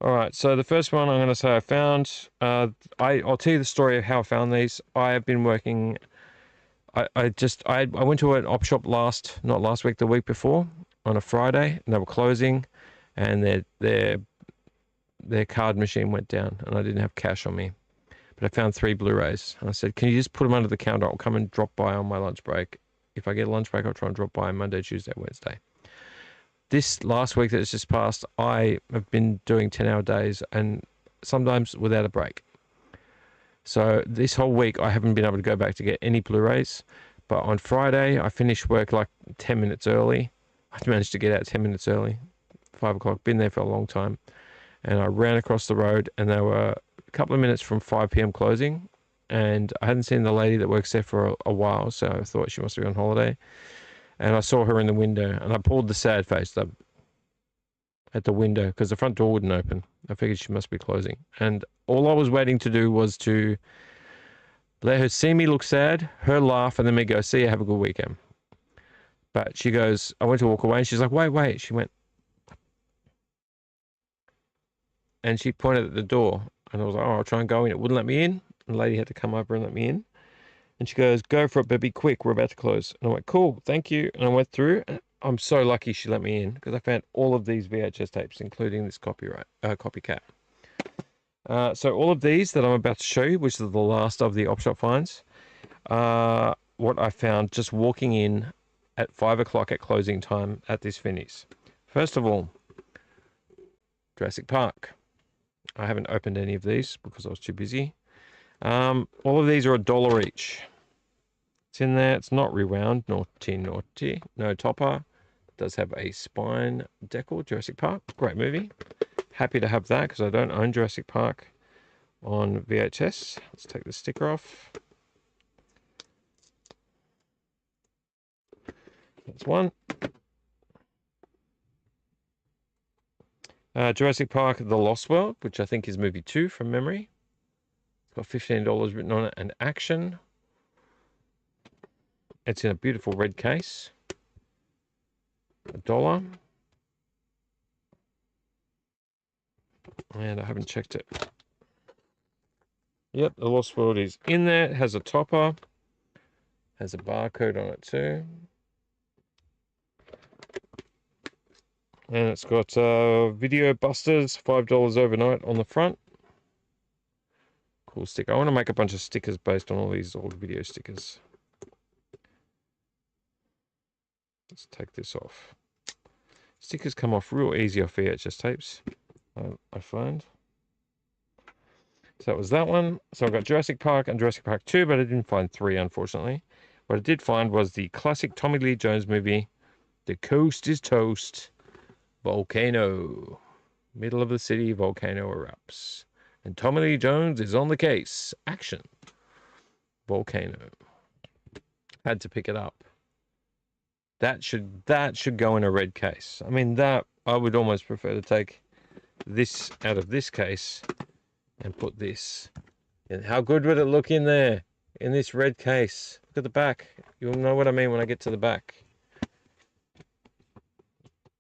All right, so the first one I'm going to say I found. I'll tell you the story of how I found these. I have been working. I went to an op shop not last week, the week before, on a Friday, and they were closing, and their card machine went down, and I didn't have cash on me. But I found 3 Blu-rays. And I said, can you just put them under the counter? I'll come and drop by on my lunch break. If I get a lunch break, I'll try and drop by Monday, Tuesday, Wednesday. This last week that has just passed, I have been doing 10-hour days and sometimes without a break. So this whole week, I haven't been able to go back to get any Blu-rays. But on Friday, I finished work like 10 minutes early. I managed to get out 10 minutes early, 5 o'clock, been there for a long time. And I ran across the road, and they were a couple of minutes from 5 p.m. closing. And I hadn't seen the lady that works there for a while, so I thought she must be on holiday. And I saw her in the window, and I pulled the sad face up at the window because the front door wouldn't open. I figured she must be closing. And all I was waiting to do was to let her see me look sad, her laugh, and then me go, see you, have a good weekend. But she goes, I went to walk away, and she's like, wait. She went, and she pointed at the door, and I was like, oh, I'll try and go in. It wouldn't let me in. And the lady had to come over and let me in. And she goes, go for it, but be quick. We're about to close. And I went, cool, thank you. And I went through. And I'm so lucky she let me in because I found all of these VHS tapes, including this copycat. So all of these that I'm about to show you, which are the last of the op shop finds, what I found just walking in at 5 o'clock at closing time at this Finney's. First of all, Jurassic Park. I haven't opened any of these because I was too busy. All of these are $1 each. It's in there. It's not rewound. Naughty. No topper. It does have a spine decal. Jurassic Park. Great movie. Happy to have that because I don't own Jurassic Park on VHS. Let's take the sticker off. That's one. Jurassic Park The Lost World, which I think is movie 2 from memory. It's got $15 written on it and action. It's in a beautiful red case. $1. And I haven't checked it. Yep, The Lost World is in there. It has a topper. Has a barcode on it too. And it's got Video Busters, $5 overnight on the front. Cool sticker. I want to make a bunch of stickers based on all these old video stickers. Let's take this off. Stickers come off real easy off VHS tapes, I find. So that was that one. So I got Jurassic Park and Jurassic Park 2, but I didn't find 3, unfortunately. What I did find was the classic Tommy Lee Jones movie, The Coast is Toast. Volcano. Middle of the city, volcano erupts. And Tommy Lee Jones is on the case. Action. Volcano. Had to pick it up. That should go in a red case. I mean, that I would almost prefer to take this out of this case and put this. And how good would it look in there, in this red case? Look at the back. You'll know what I mean when I get to the back.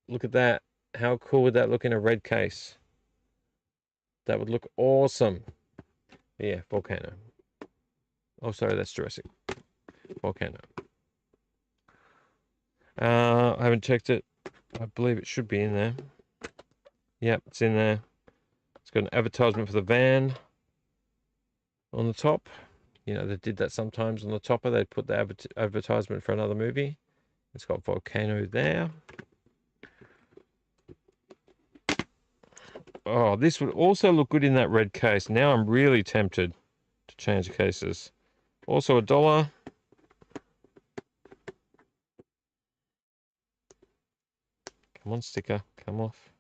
Look at that. How cool would that look in a red case? That would look awesome. Yeah, volcano. Oh, sorry, that's Jurassic. Volcano. I haven't checked it. I believe it should be in there. Yep, it's in there. It's got an advertisement for the van on the top. You know, they did that sometimes on the topper. They'd put the advertisement for another movie. It's got volcano there. Oh, this would also look good in that red case. Now I'm really tempted to change the cases. Also $1. Come on, sticker. Come off.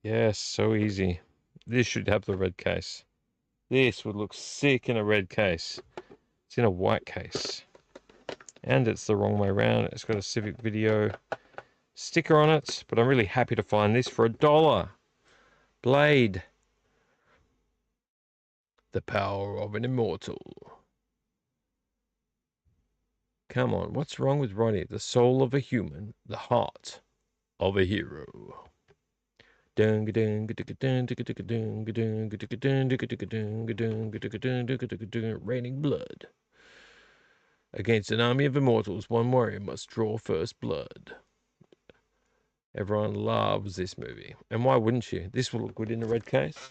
Yes, so easy. This should have the red case. This would look sick in a red case. It's in a white case. And it's the wrong way around. It's got a Civic Video sticker on it. But I'm really happy to find this for $1. Blade. The power of an immortal. Come on, what's wrong with Ronnie? The soul of a human, the heart of a hero. Raining blood. Against an army of immortals, one warrior must draw first blood. Everyone loves this movie. And why wouldn't you? This will look good in the red case.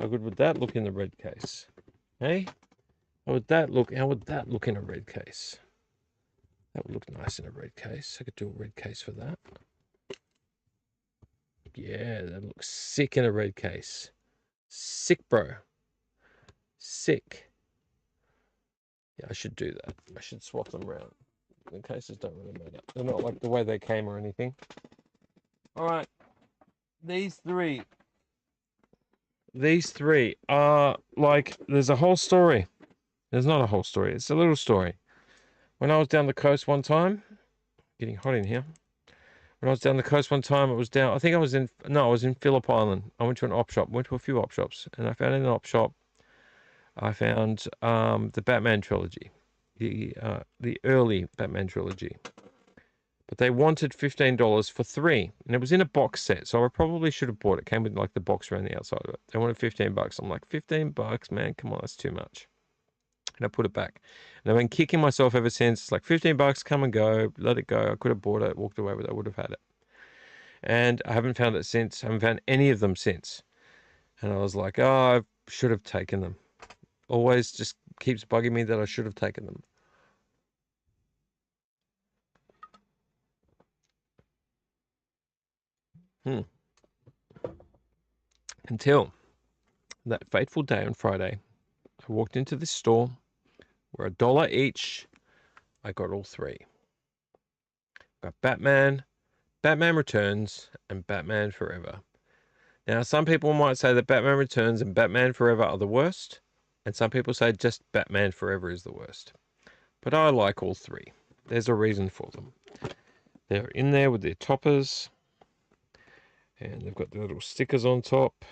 How good would that look in the red case? Hey? How would that look? How would that look in a red case? That would look nice in a red case. I could do a red case for that. Yeah, that looks sick in a red case. Sick, bro. Sick. Yeah, I should do that. I should swap them around. The cases don't really matter. They're not like the way they came or anything. All right. These three are like, there's a whole story. There's not a whole story. It's a little story. When I was down the coast one time, getting hot in here. When I was down the coast one time, it was down, I think I was in Phillip Island. I went to an op shop, went to a few op shops, and I found in an op shop, I found the Batman trilogy, the early Batman trilogy. But they wanted $15 for 3, and it was in a box set, so I probably should have bought it. It came with like the box around the outside of it. They wanted $15. I'm like, $15, man, come on, that's too much. And I put it back. And I've been kicking myself ever since. It's like $15, come and go, let it go. I could have bought it, walked away with it, I would have had it. And I haven't found it since. I haven't found any of them since. And I was like, oh, I should have taken them. Always just keeps bugging me that I should have taken them. Until that fateful day on Friday, I walked into this store where $1 each, I got all 3. Got Batman, Batman Returns, and Batman Forever. Now, some people might say that Batman Returns and Batman Forever are the worst, and some people say just Batman Forever is the worst. But I like all 3. There's a reason for them. They're in there with their toppers, and they've got the little stickers on top,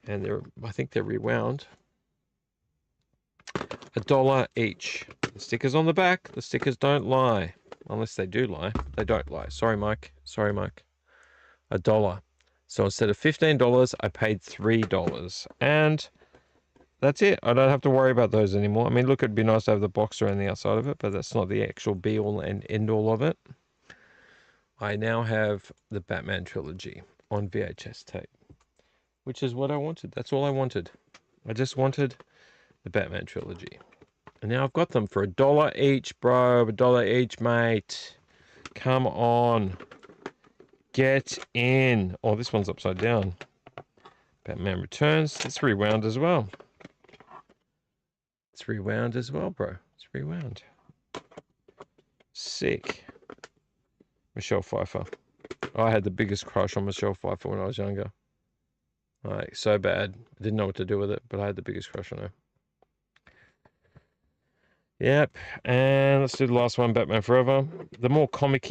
and I think they're rewound. $1 each. The stickers on the back, the stickers don't lie. Unless they do lie. They don't lie. Sorry, Mike. Sorry, Mike. $1. So instead of $15, I paid $3. And that's it. I don't have to worry about those anymore. I mean, look, it'd be nice to have the box around the outside of it, but that's not the actual be-all and end-all of it. I now have the Batman trilogy on VHS tape, which is what I wanted. That's all I wanted. I just wanted the Batman trilogy. And now I've got them for $1 each, bro. $1 each, mate. Come on. Get in. Oh, this one's upside down. Batman Returns. It's rewound as well. It's rewound as well, bro. It's rewound. Sick. Michelle Pfeiffer. I had the biggest crush on Michelle Pfeiffer when I was younger. Like, so bad. I didn't know what to do with it, but I had the biggest crush on her. Yep, and let's do the last one, Batman Forever. The more comic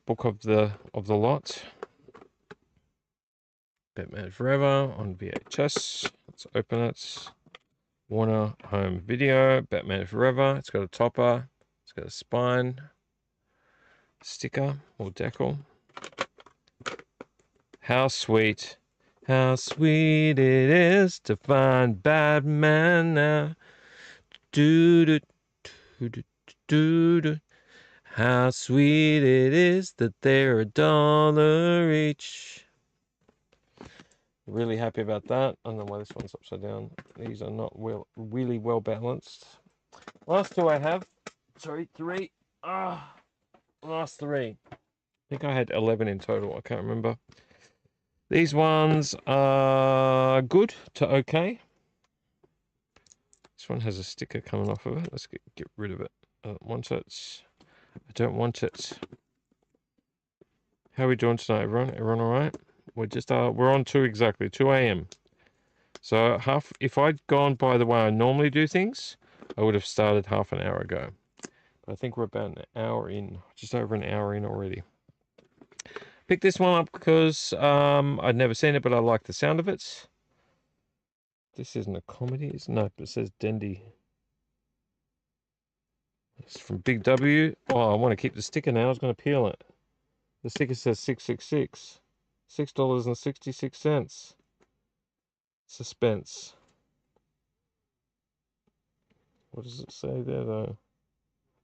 book of the lot. Batman Forever on VHS. Let's open it. Warner Home Video. Batman Forever. It's got a topper. It's got a spine. Sticker or decal. How sweet it is to find Batman now. Do do do do do do. How sweet it is that they're $1 each. Really happy about that. I don't know why this one's upside down. These are not really well balanced. Last two I have. Sorry, three. Last three. I think I had 11 in total. I can't remember. These ones are good to okay. This one has a sticker coming off of it. Let's get rid of it. I don't want it. I don't want it. How are we doing tonight, everyone? Everyone all right? We're on 2 exactly, 2 a.m. So if I'd gone by the way I normally do things, I would have started half an hour ago. But I think we're about an hour in, just over an hour in already. Picked this one up because I'd never seen it, but I like the sound of it. This isn't a comedy, no, but it says Dendy. It's from Big W. Oh, I want to keep the sticker now. I was going to peel it. The sticker says 666. $6.66. Suspense. What does it say there, though?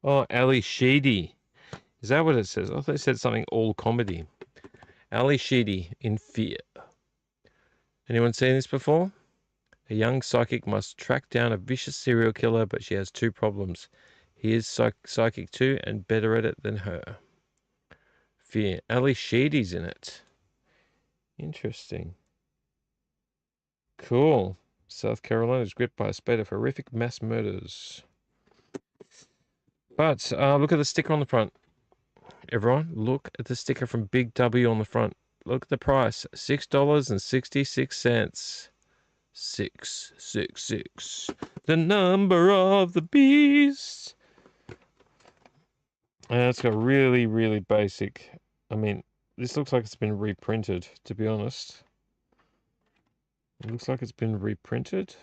Oh, Ali Sheedy. Is that what it says? I thought it said something all comedy. Ali Sheedy in Fear. Anyone seen this before? A young psychic must track down a vicious serial killer, but she has 2 problems. He is psychic too, and better at it than her. Fear. Ali Sheedy's in it. Interesting. Cool. South Carolina is gripped by a spate of horrific mass murders. But look at the sticker on the front. Everyone, look at the sticker from Big W on the front. Look at the price. $6.66. 666. The number of the beast. And it's got really, really basic. I mean, this looks like it's been reprinted, to be honest. It looks like it's been reprinted.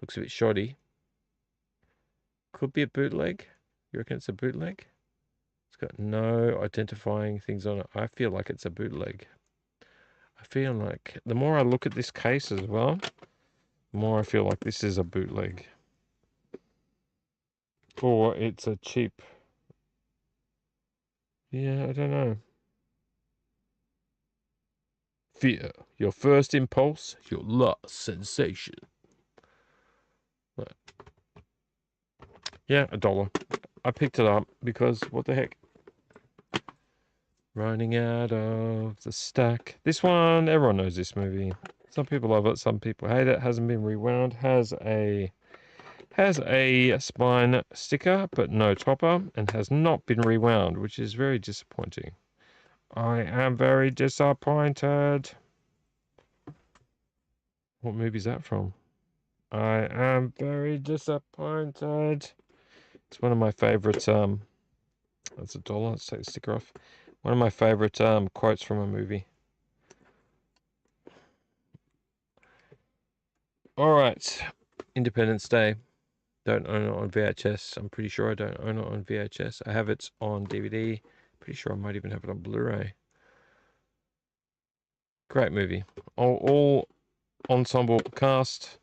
Looks a bit shoddy. Could be a bootleg. You reckon it's a bootleg? It's got no identifying things on it. I feel like it's a bootleg. I feel like the more I look at this case as well, the more I feel like this is a bootleg. Or it's a cheap. Yeah, I don't know. Fear, your first impulse, your last sensation. Right. Yeah, $1. I picked it up because what the heck? Running out of the stack. This one, everyone knows this movie. Some people love it, some people hate it. Hasn't been rewound. Has a spine sticker, but no topper, and has not been rewound, which is very disappointing. I am very disappointed. What movie is that from? I am very disappointed. It's one of my favorite, that's $1. Let's take the sticker off. One of my favorite quotes from a movie. All right, Independence Day. Don't own it on VHS. I'm pretty sure I don't own it on VHS. I have it on DVD. Pretty sure I might even have it on Blu-ray. Great movie. All ensemble cast.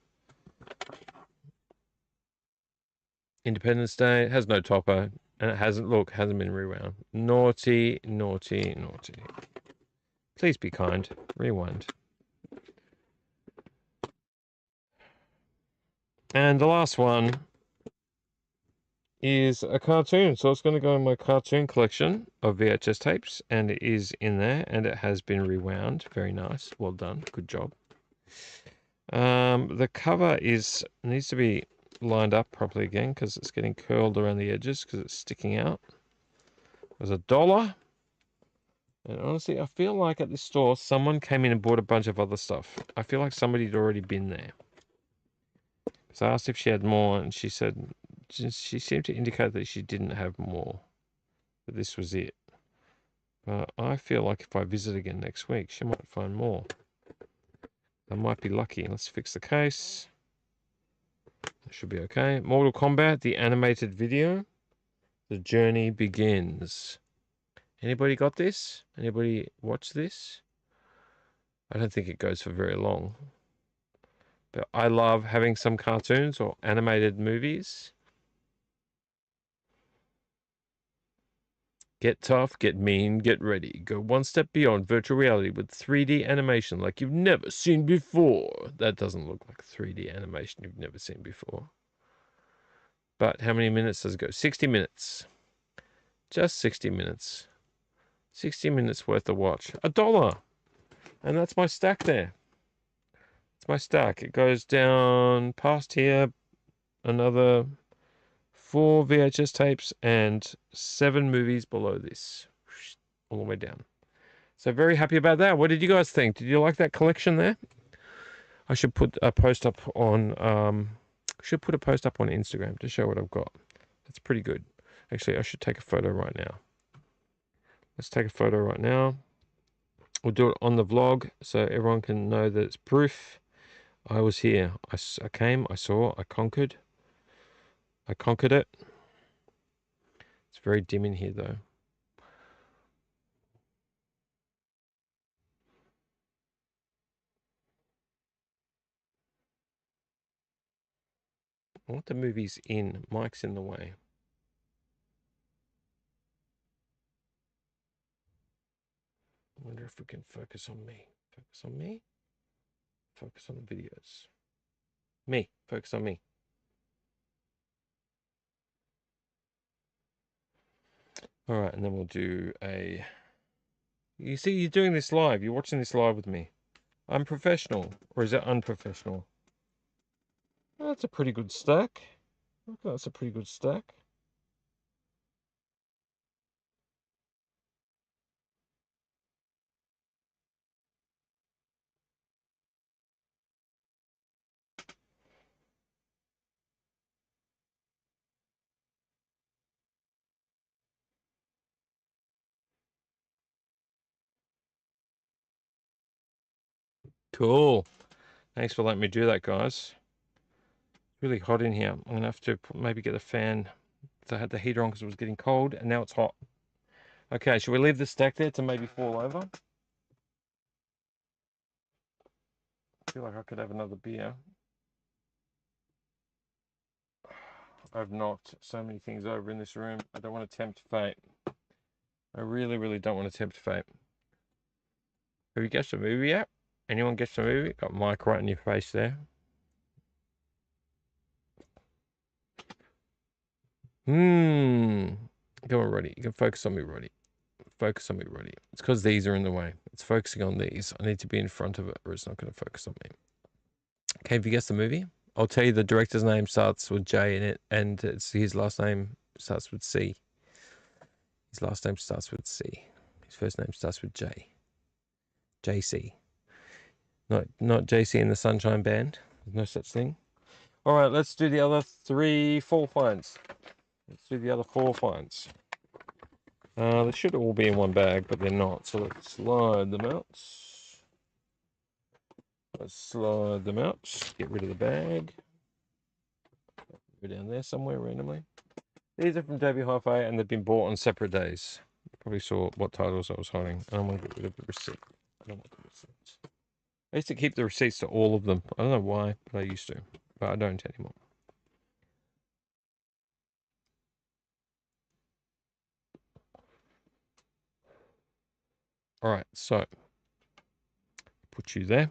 Independence Day. It has no topper. And it hasn't been rewound. Naughty, naughty, naughty. Please be kind. Rewind. And the last one is a cartoon. So it's going to go in my cartoon collection of VHS tapes. And it is in there. And it has been rewound. Very nice. Well done. Good job. The cover needs to be lined up properly again because it's getting curled around the edges because it's sticking out. It was $1. And honestly, I feel like at this store, someone came in and bought a bunch of other stuff. I feel like somebody had already been there. So I asked if she had more, and she said she seemed to indicate that she didn't have more, that this was it. But I feel like if I visit again next week, she might find more. I might be lucky. Let's fix the case. That should be okay. Mortal Kombat, the animated video. The journey begins. Anybody got this? Anybody watch this? I don't think it goes for very long. But I love having some cartoons or animated movies. Get tough, get mean, get ready. Go one step beyond virtual reality with 3D animation like you've never seen before. That doesn't look like 3D animation you've never seen before. But how many minutes does it go? 60 minutes. Just 60 minutes. 60 minutes worth of watch. $1. And that's my stack there. It's my stack. It goes down past here, another 4 VHS tapes and 7 movies below this. All the way down. So very happy about that. What did you guys think? Did you like that collection there? I should put a post up on Instagram to show what I've got. That's pretty good. Actually, I should take a photo right now. Let's take a photo right now. We'll do it on the vlog so everyone can know that it's proof. I was here. I came, I saw, I conquered. I conquered it. It's very dim in here though. I want the movies in. Mike's in the way. I wonder if we can focus on me. Focus on me. Focus on the videos. Me. Focus on me. All right, and then we'll do a... You see, you're doing this live. You're watching this live with me. I'm professional. Or is it unprofessional? Oh, that's a pretty good stack. Okay, that's a pretty good stack. Cool. Thanks for letting me do that, guys. It's really hot in here. I'm going to have to maybe get a fan. So I had the heater on because it was getting cold, and now it's hot. Okay, should we leave the stack there to maybe fall over? I feel like I could have another beer. I've knocked so many things over in this room. I don't want to tempt fate. I really, really don't want to tempt fate. Have you guessed the movie yet? Anyone guessed the movie? Got Mike right in your face there. Go on, Roddy. You can focus on me, Roddy. Focus on me, Roddy. It's because these are in the way. It's focusing on these. I need to be in front of it or it's not going to focus on me. Okay, have you guessed the movie? I'll tell you the director's name starts with J in it, and his last name starts with C. His last name starts with C. His first name starts with J. JC. Not JC in the Sunshine Band. There's no such thing. All right, let's do the other 4 finds. Let's do the other 4 finds. They should all be in one bag, but they're not. So let's slide them out. Let's slide them out. Get rid of the bag. Go down there somewhere randomly. These are from JB Hi-Fi and they've been bought on separate days. You probably saw what titles I was hiding. I don't want to get rid of the receipt. I don't want the receipts. I used to keep the receipts to all of them. I don't know why, but I used to. But I don't anymore. All right, so put you there.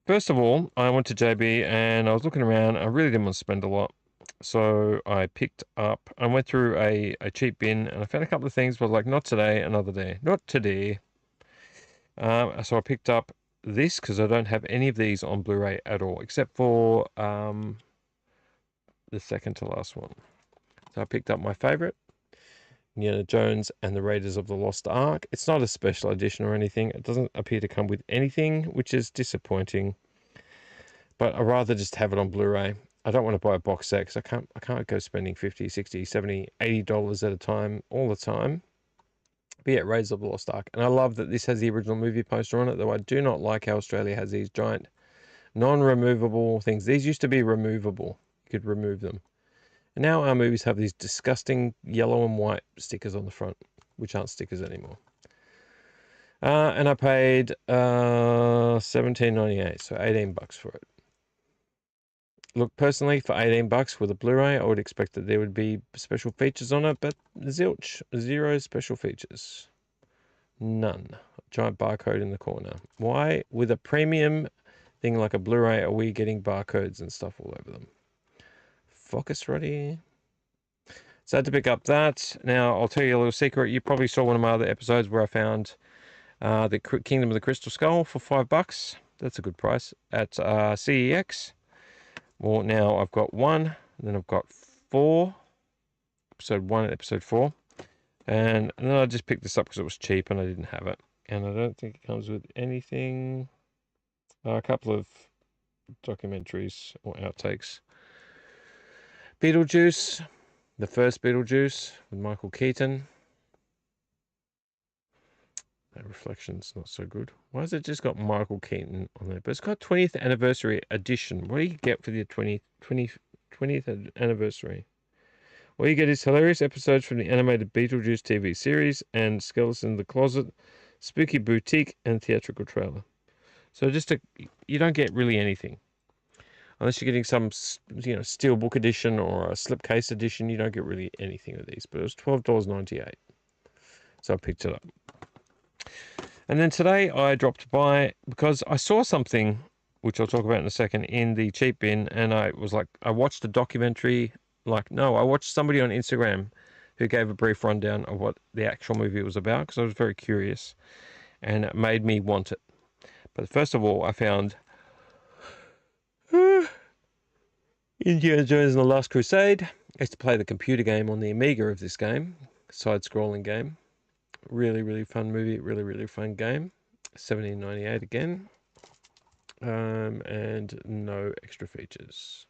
First of all, I went to JB and I was looking around. I really didn't want to spend a lot. So I picked up, I went through a cheap bin and I found a couple of things, but like not today, another day. Not today. So I picked up this because I don't have any of these on Blu-ray at all, except for the second to last one. So I picked up my favorite, Indiana Jones and the Raiders of the Lost Ark. It's not a special edition or anything. It doesn't appear to come with anything, which is disappointing. But I'd rather just have it on Blu-ray. I don't want to buy a box set because I can't go spending 50, 60, 70, $80 at a time all the time. Be it Raiders of the Lost Ark. And I love that this has the original movie poster on it, though I do not like how Australia has these giant non-removable things. These used to be removable. You could remove them. And now our movies have these disgusting yellow and white stickers on the front, which aren't stickers anymore. And I paid $17.98, so $18 for it. Look, personally, for $18 with a Blu-ray, I would expect that there would be special features on it, but zilch, zero special features. None. Giant barcode in the corner. Why, with a premium thing like a Blu-ray, are we getting barcodes and stuff all over them? Focus ready. So I had to pick up that. Now, I'll tell you a little secret. You probably saw one of my other episodes where I found the Kingdom of the Crystal Skull for $5. That's a good price at CEX. Well, now I've got one, and then I've got 4. Episode 1 and episode 4. And then I just picked this up because it was cheap and I didn't have it. And I don't think it comes with anything. A couple of documentaries or outtakes. Beetlejuice. The first Beetlejuice with Michael Keaton. That reflection's not so good. Why has it just got Michael Keaton on there? But it's got 20th anniversary edition. What do you get for the 20th anniversary? What you get is hilarious episodes from the animated Beetlejuice TV series and Skeletons in the Closet, Spooky Boutique, and theatrical trailer. So you don't get really anything. Unless you're getting some, steelbook edition or a slipcase edition, you don't get really anything of these. But it was $12.98. So I picked it up. And then today I dropped by because I saw something, which I'll talk about in a second, in the cheap bin. And I was like, I watched a documentary. I watched somebody on Instagram who gave a brief rundown of what the actual movie was about because I was very curious. And it made me want it. But first of all, I found Indiana Jones and the Last Crusade. I used to play the computer game on the Amiga of this game. Side-scrolling game. Really, really fun movie. Really, really fun game. $17.98 again. And no extra features.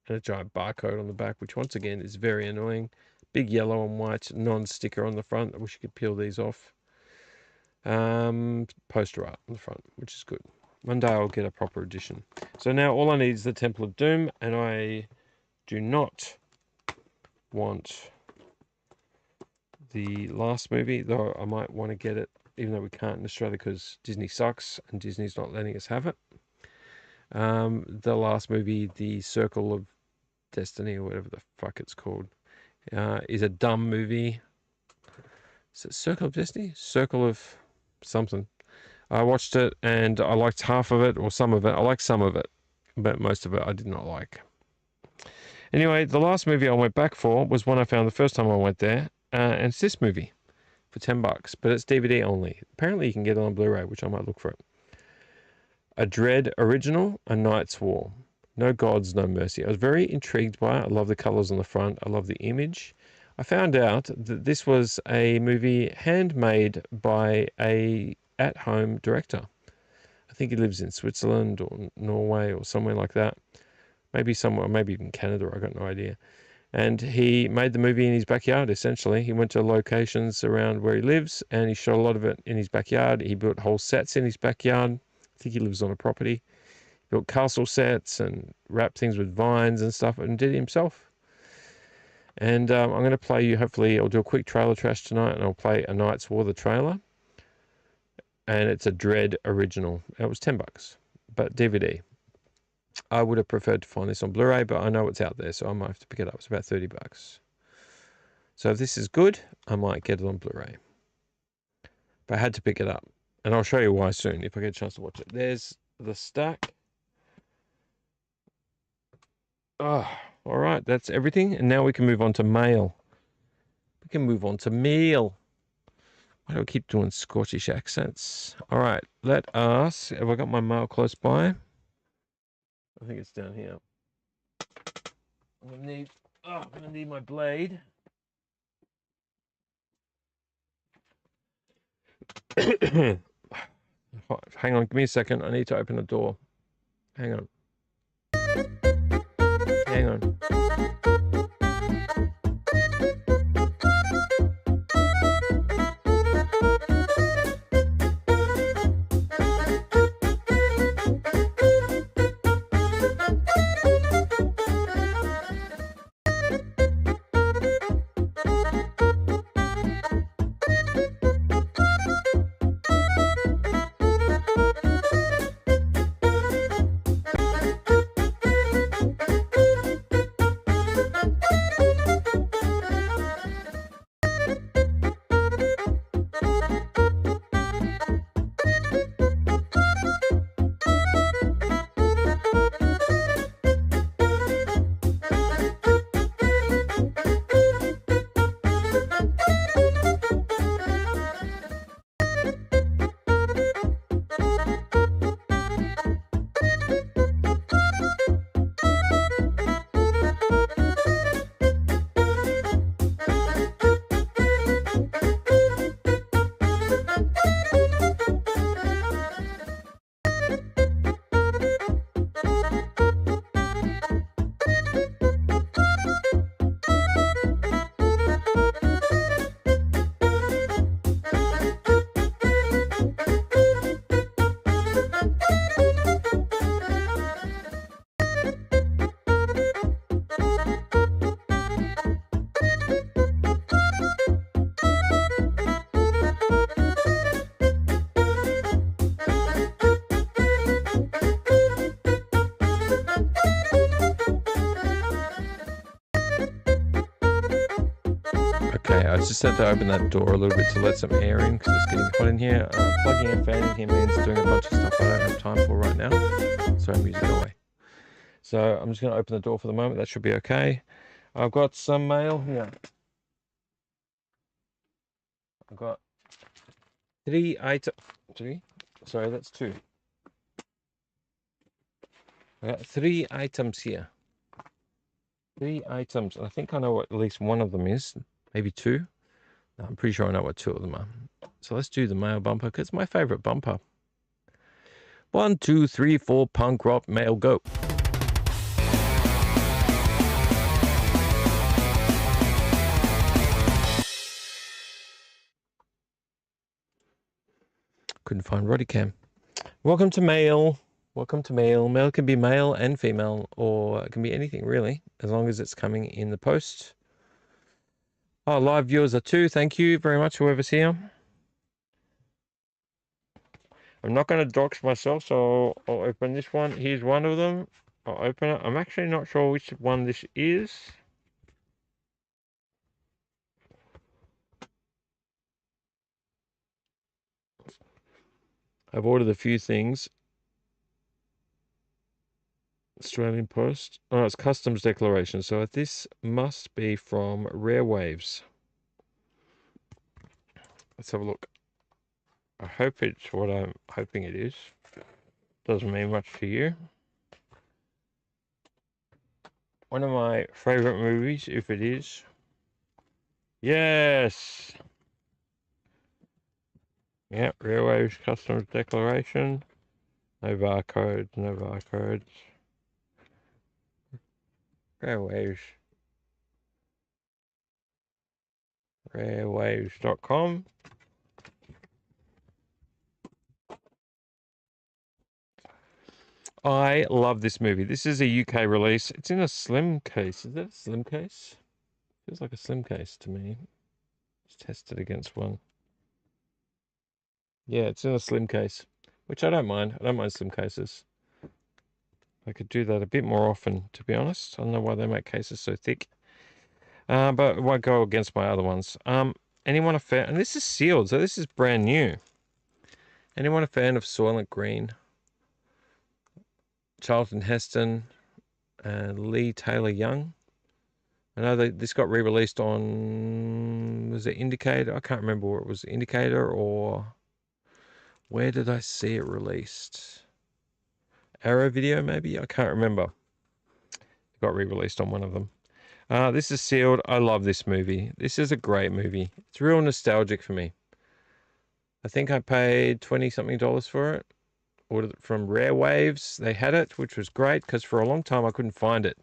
And a giant barcode on the back, which once again is very annoying. Big yellow and white non-sticker on the front. I wish you could peel these off. Poster art on the front, which is good. One day I'll get a proper edition. So now all I need is the Temple of Doom, and I do not want the last movie, though I might want to get it, even though we can't in Australia because Disney sucks and Disney's not letting us have it. The last movie, The Circle of Destiny, or whatever the fuck it's called, is a dumb movie. Is it Circle of Destiny? Circle of something. I watched it and I liked half of it or some of it. I liked some of it, but most of it I did not like. Anyway, the last movie I went back for was one I found the first time I went there, and it's this movie for $10, but it's DVD only. Apparently you can get it on Blu-ray, which I might look for it. A Dread original, A Knight's War. No Gods, No Mercy. I was very intrigued by it. I love the colors on the front. I love the image. I found out that this was a movie handmade by a at-home director. I think he lives in Switzerland or Norway or somewhere like that. Maybe somewhere, maybe even Canada, I got no idea. And he made the movie in his backyard, essentially. He went to locations around where he lives, and he shot a lot of it in his backyard. He built whole sets in his backyard. I think he lives on a property. He built castle sets and wrapped things with vines and stuff, and did it himself. And I'm going to play you, hopefully, I'll do a quick trailer trash tonight, and I'll play A Knight's War, the trailer. And it's a Dread original. It was $10, but DVD. I would have preferred to find this on Blu-ray, but I know it's out there, so I might have to pick it up. It's about $30. So if this is good, I might get it on Blu-ray. But I had to pick it up. And I'll show you why soon, if I get a chance to watch it. There's the stack. Oh, all right, that's everything. And now we can move on to mail. We can move on to meal. Why do I keep doing Scottish accents? All right, let us... Have I got my mail close by? I think it's down here. I'm gonna need my blade. Hang on, give me a second. I need to open the door. Hang on. Hang on. Okay, I just had to open that door a little bit to let some air in because it's getting hot in here. Plugging a fan in here means doing a bunch of stuff I don't have time for right now. So music away. So I'm just going to open the door for the moment. That should be okay. I've got some mail here. I've got three items. Sorry, that's two. I got 3 items here. 3 items. I think I know what at least one of them is. Maybe 2. No, I'm pretty sure I know what 2 of them are. So let's do the mail bumper because it's my favorite bumper. 1, 2, 3, 4, punk rock mail, go. Couldn't find Roddy Cam. Welcome to mail. Welcome to mail. Mail can be male and female, or it can be anything really, as long as it's coming in the post. Oh, live viewers are 2. Thank you very much, whoever's here. I'm not going to dox myself, so I'll open this one. Here's one of them. I'll open it. I'm actually not sure which one this is. I've ordered a few things. Australian Post. Oh, it's customs declaration. So this must be from Rare Waves. Let's have a look. I hope it's what I'm hoping it is. Doesn't mean much to you. One of my favorite movies, if it is. Yes. Yeah, Rare Waves customs declaration. No barcodes, no barcodes. Rare Waves. Rarewaves.com. I love this movie. This is a UK release. It's in a slim case. Is that a slim case? Feels like a slim case to me. Let's test it against one. Yeah, it's in a slim case, which I don't mind. I don't mind slim cases. I could do that a bit more often, to be honest. I don't know why they make cases so thick. But it won't go against my other ones. Anyone a fan? And this is sealed, so this is brand new. Anyone a fan of Soylent Green? Charlton Heston and Lee Taylor Young. I know this got re-released on, was it Indicator? I can't remember where it was, Indicator, or where did I see it released? Arrow Video maybe? I can't remember. It got re-released on one of them. This is sealed. I love this movie. This is a great movie. It's real nostalgic for me. I think I paid $20-something for it. Ordered it from Rare Waves. They had it, which was great because for a long time I couldn't find it.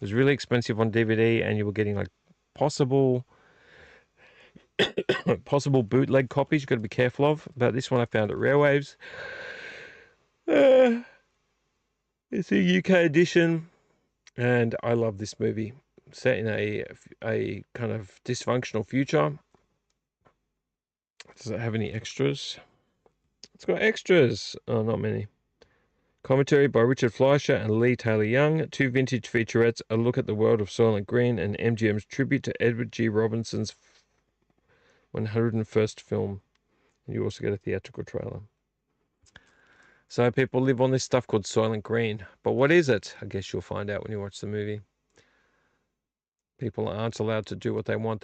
was really expensive on DVD, and you were getting like possible bootleg copies. You've got to be careful of. But this one I found at Railwaves. It's a UK edition, and I love this movie. Set in a kind of dysfunctional future. Does it have any extras? It's got extras. Oh, not many. Commentary by Richard Fleischer and Lee Taylor Young. 2 vintage featurettes, a look at the world of Soylent Green, and MGM's tribute to Edward G. Robinson's 101st film. And you also get a theatrical trailer. So people live on this stuff called Soylent Green. But what is it? I guess you'll find out when you watch the movie. People aren't allowed to do what they want.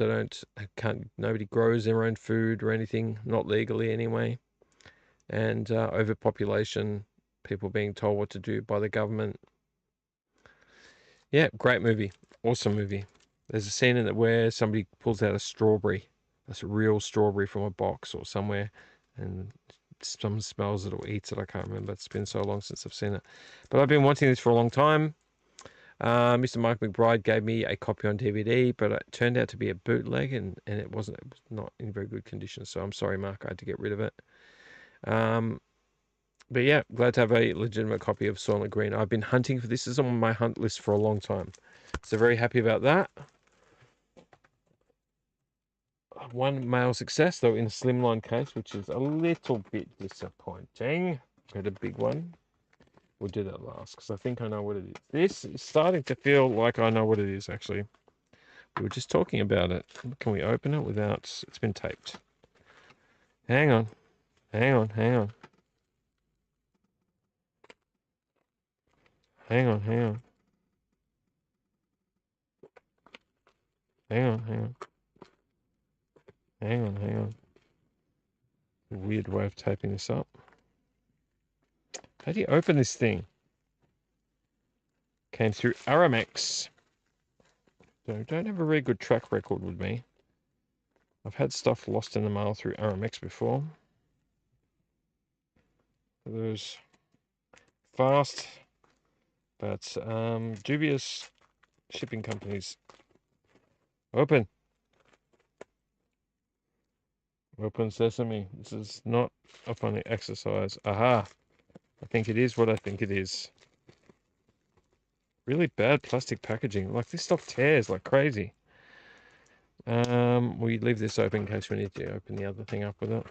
Nobody grows their own food or anything, not legally anyway. And overpopulation, people being told what to do by the government. Yeah, great movie. Awesome movie. There's a scene in it where somebody pulls out a strawberry. That's a real strawberry from a box or somewhere. And someone smells it or eats it. I can't remember. It's been so long since I've seen it. But I've been wanting this for a long time. Mr. Mike McBride gave me a copy on DVD, but it turned out to be a bootleg, and it was not in very good condition. So I'm sorry, Mark, I had to get rid of it. But yeah, glad to have a legitimate copy of Soylent Green. I've been hunting for this. This is on my hunt list for a long time. So very happy about that. One male success, though, in a slimline case, which is a little bit disappointing. Got a big one. We'll do that last, because I think I know what it is. This is starting to feel like I know what it is, actually. We were just talking about it. Can we open it without... It's been taped. Hang on. Hang on, hang on. Hang on, hang on. Hang on, hang on. Hang on, hang on. Weird way of taping this up. How do you open this thing? Came through Aramex. So don't have a very good track record with me. I've had stuff lost in the mail through Aramex before. There's fast, but dubious shipping companies. Open. Open sesame. This is not a funny exercise. Aha. I think it is what I think it is. Really bad plastic packaging. Like, this stuff tears like crazy. We leave this open in case we need to open the other thing up with it.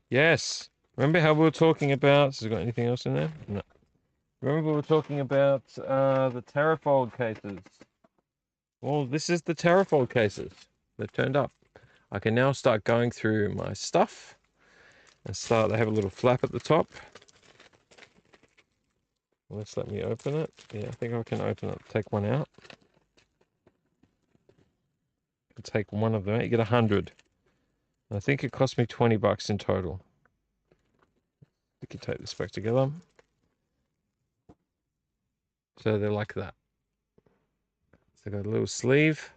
Yes. Remember how we were talking about... Has it got anything else in there? No. Remember we were talking about the Terrafold cases. Well, this is the Terrafold cases. They've turned up. I can now start going through my stuff. And they have a little flap at the top. Let's let me open it. Yeah, I think I can open it. Take one out. Take one of them out. You get 100. I think it cost me 20 bucks in total. We can take this back together. So they're like that. So they've got a little sleeve.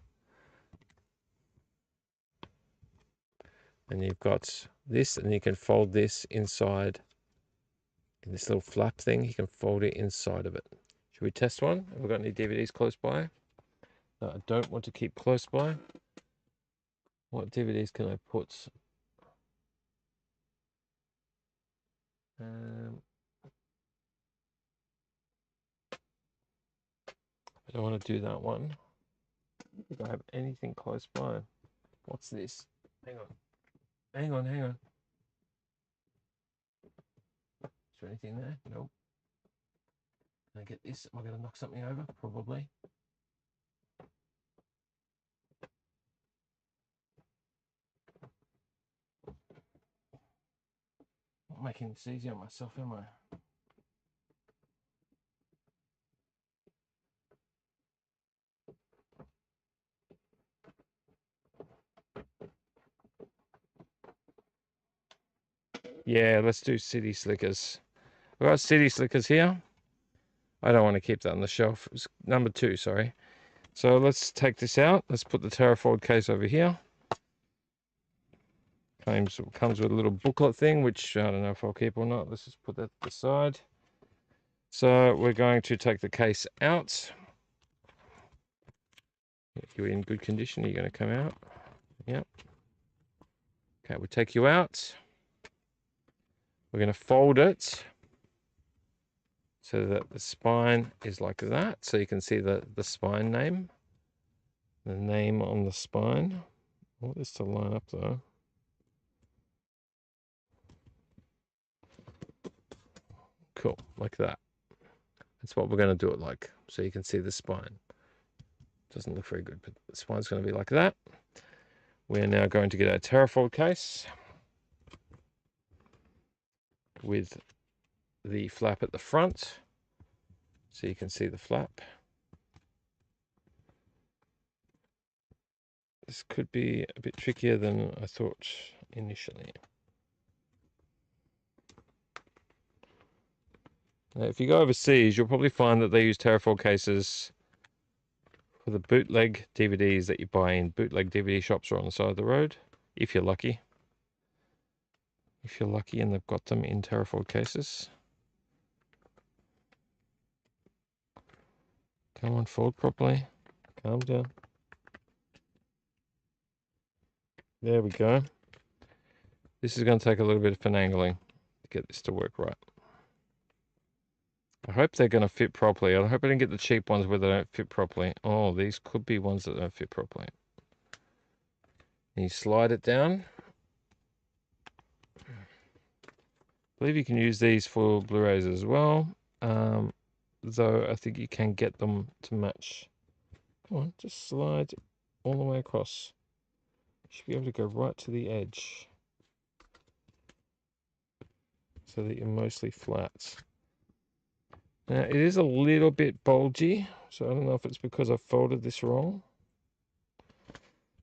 And you've got this, and you can fold this inside. In this little flap thing, you can fold it inside of it. Should we test one? Have we got any DVDs close by? No, I don't want to keep close by. What DVDs can I put? I don't want to do that one. I don't think I have anything close by. What's this? Hang on. Hang on, hang on. Is there anything there? Nope. Can I get this? Am I going to knock something over? Probably. Not making this easy on myself, am I? Yeah, let's do City Slickers. We've got City Slickers here. I don't want to keep that on the shelf. It's number 2, sorry. So let's take this out. Let's put the Terrafold case over here. Comes with a little booklet thing, which I don't know if I'll keep or not. Let's just put that to the side. So we're going to take the case out. You're in good condition. You're going to come out. Yep. Okay, we'll take you out. We're going to fold it so that the spine is like that. So you can see the spine name. The name on the spine. I want this to line up though. Cool, like that. That's what we're going to do it like. So you can see the spine. Doesn't look very good, but the spine's going to be like that. We're now going to get our terrafold case with the flap at the front. So you can see the flap. This could be a bit trickier than I thought initially. Now, if you go overseas, you'll probably find that they use terrafold cases for the bootleg DVDs that you buy in bootleg DVD shops or on the side of the road, if you're lucky. If you're lucky and they've got them in terrafold cases. Come on, fold properly. Calm down. There we go. This is going to take a little bit of finagling to get this to work right. I hope they're going to fit properly. I hope I didn't get the cheap ones where they don't fit properly. Oh, these could be ones that don't fit properly. And you slide it down. I believe you can use these for Blu-rays as well. Though I think you can get them to match. Come on, just slide all the way across. You should be able to go right to the edge. So that you're mostly flat. Now, it is a little bit bulgy, so I don't know if it's because I folded this wrong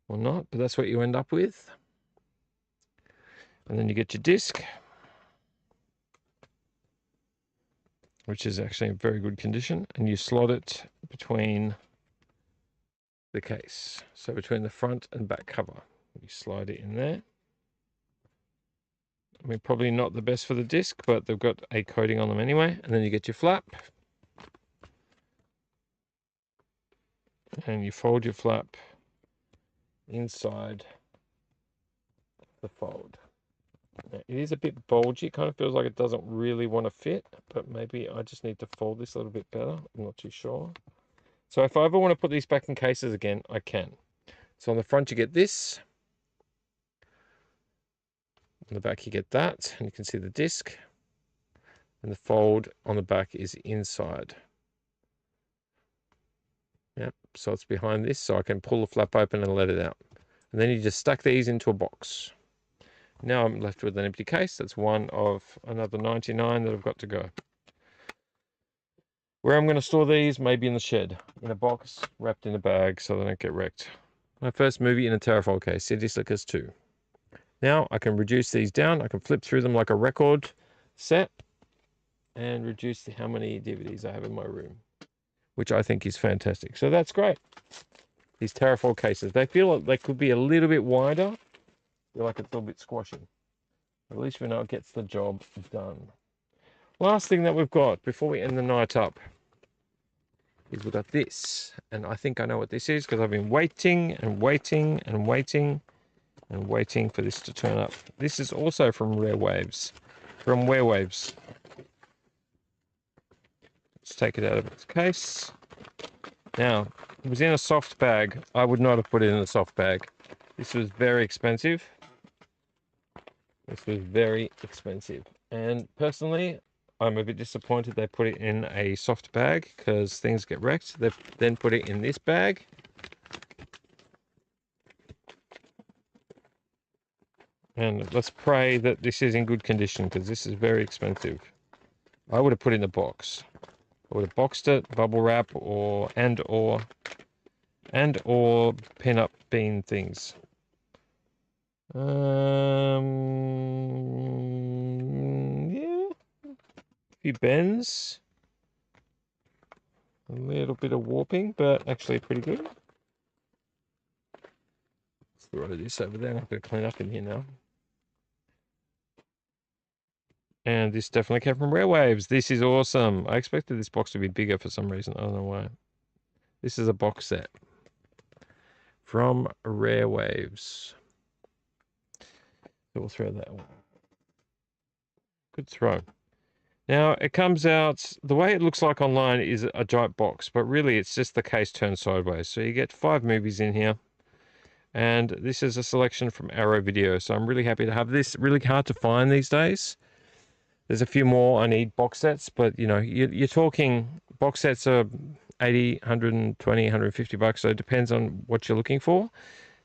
or not, but that's what you end up with. And then you get your disc, which is actually in very good condition, and you slot it between the case. So between the front and back cover, you slide it in there. I mean, probably not the best for the disc, but they've got a coating on them anyway. And then you get your flap. And you fold your flap inside the fold. Now, it is a bit bulgy. It kind of feels like it doesn't really want to fit, but maybe I just need to fold this a little bit better. I'm not too sure. So if I ever want to put these back in cases again, I can. So on the front, you get this. On the back, you get that, and you can see the disc. And the fold on the back is inside. Yep, so it's behind this, so I can pull the flap open and let it out. And then you just stack these into a box. Now I'm left with an empty case. That's one of another 99 that I've got to go. Where I'm going to store these, maybe in the shed, in a box, wrapped in a bag so they don't get wrecked. My first movie in a terrafold case, City Slickers 2. Now I can reduce these down. I can flip through them like a record set and reduce how many DVDs I have in my room, which I think is fantastic. So that's great. These terrafold cases, they feel like they could be a little bit wider. I feel like it's a little bit squashy. At least we know it gets the job done. Last thing that we've got before we end the night up is we've got this. And I think I know what this is because I've been waiting and waiting and waiting and waiting for this to turn up. This is also from Rare Waves, from Werewaves. Let's take it out of its case. Now, it was in a soft bag. I would not have put it in a soft bag. This was very expensive. This was very expensive. And personally, I'm a bit disappointed they put it in a soft bag because things get wrecked. They've then put it in this bag. And let's pray that this is in good condition because this is very expensive. I would have put it in the box. I would have boxed it, bubble wrap, or pin-up bean things. Yeah, a few bends, a little bit of warping, but actually pretty good. Let's throw this over there. I'm going to clean up in here now. And this definitely came from Rare Waves. This is awesome. I expected this box to be bigger for some reason. I don't know why. This is a box set from Rare Waves. So we'll throw that one. Good throw. Now, it comes out, the way it looks like online is a giant box, but really it's just the case turned sideways. So you get 5 movies in here. And this is a selection from Arrow Video. So I'm really happy to have this. Really hard to find these days. There's a few more I need box sets, but you know, you're talking box sets are 80, 120, 150 bucks. So it depends on what you're looking for.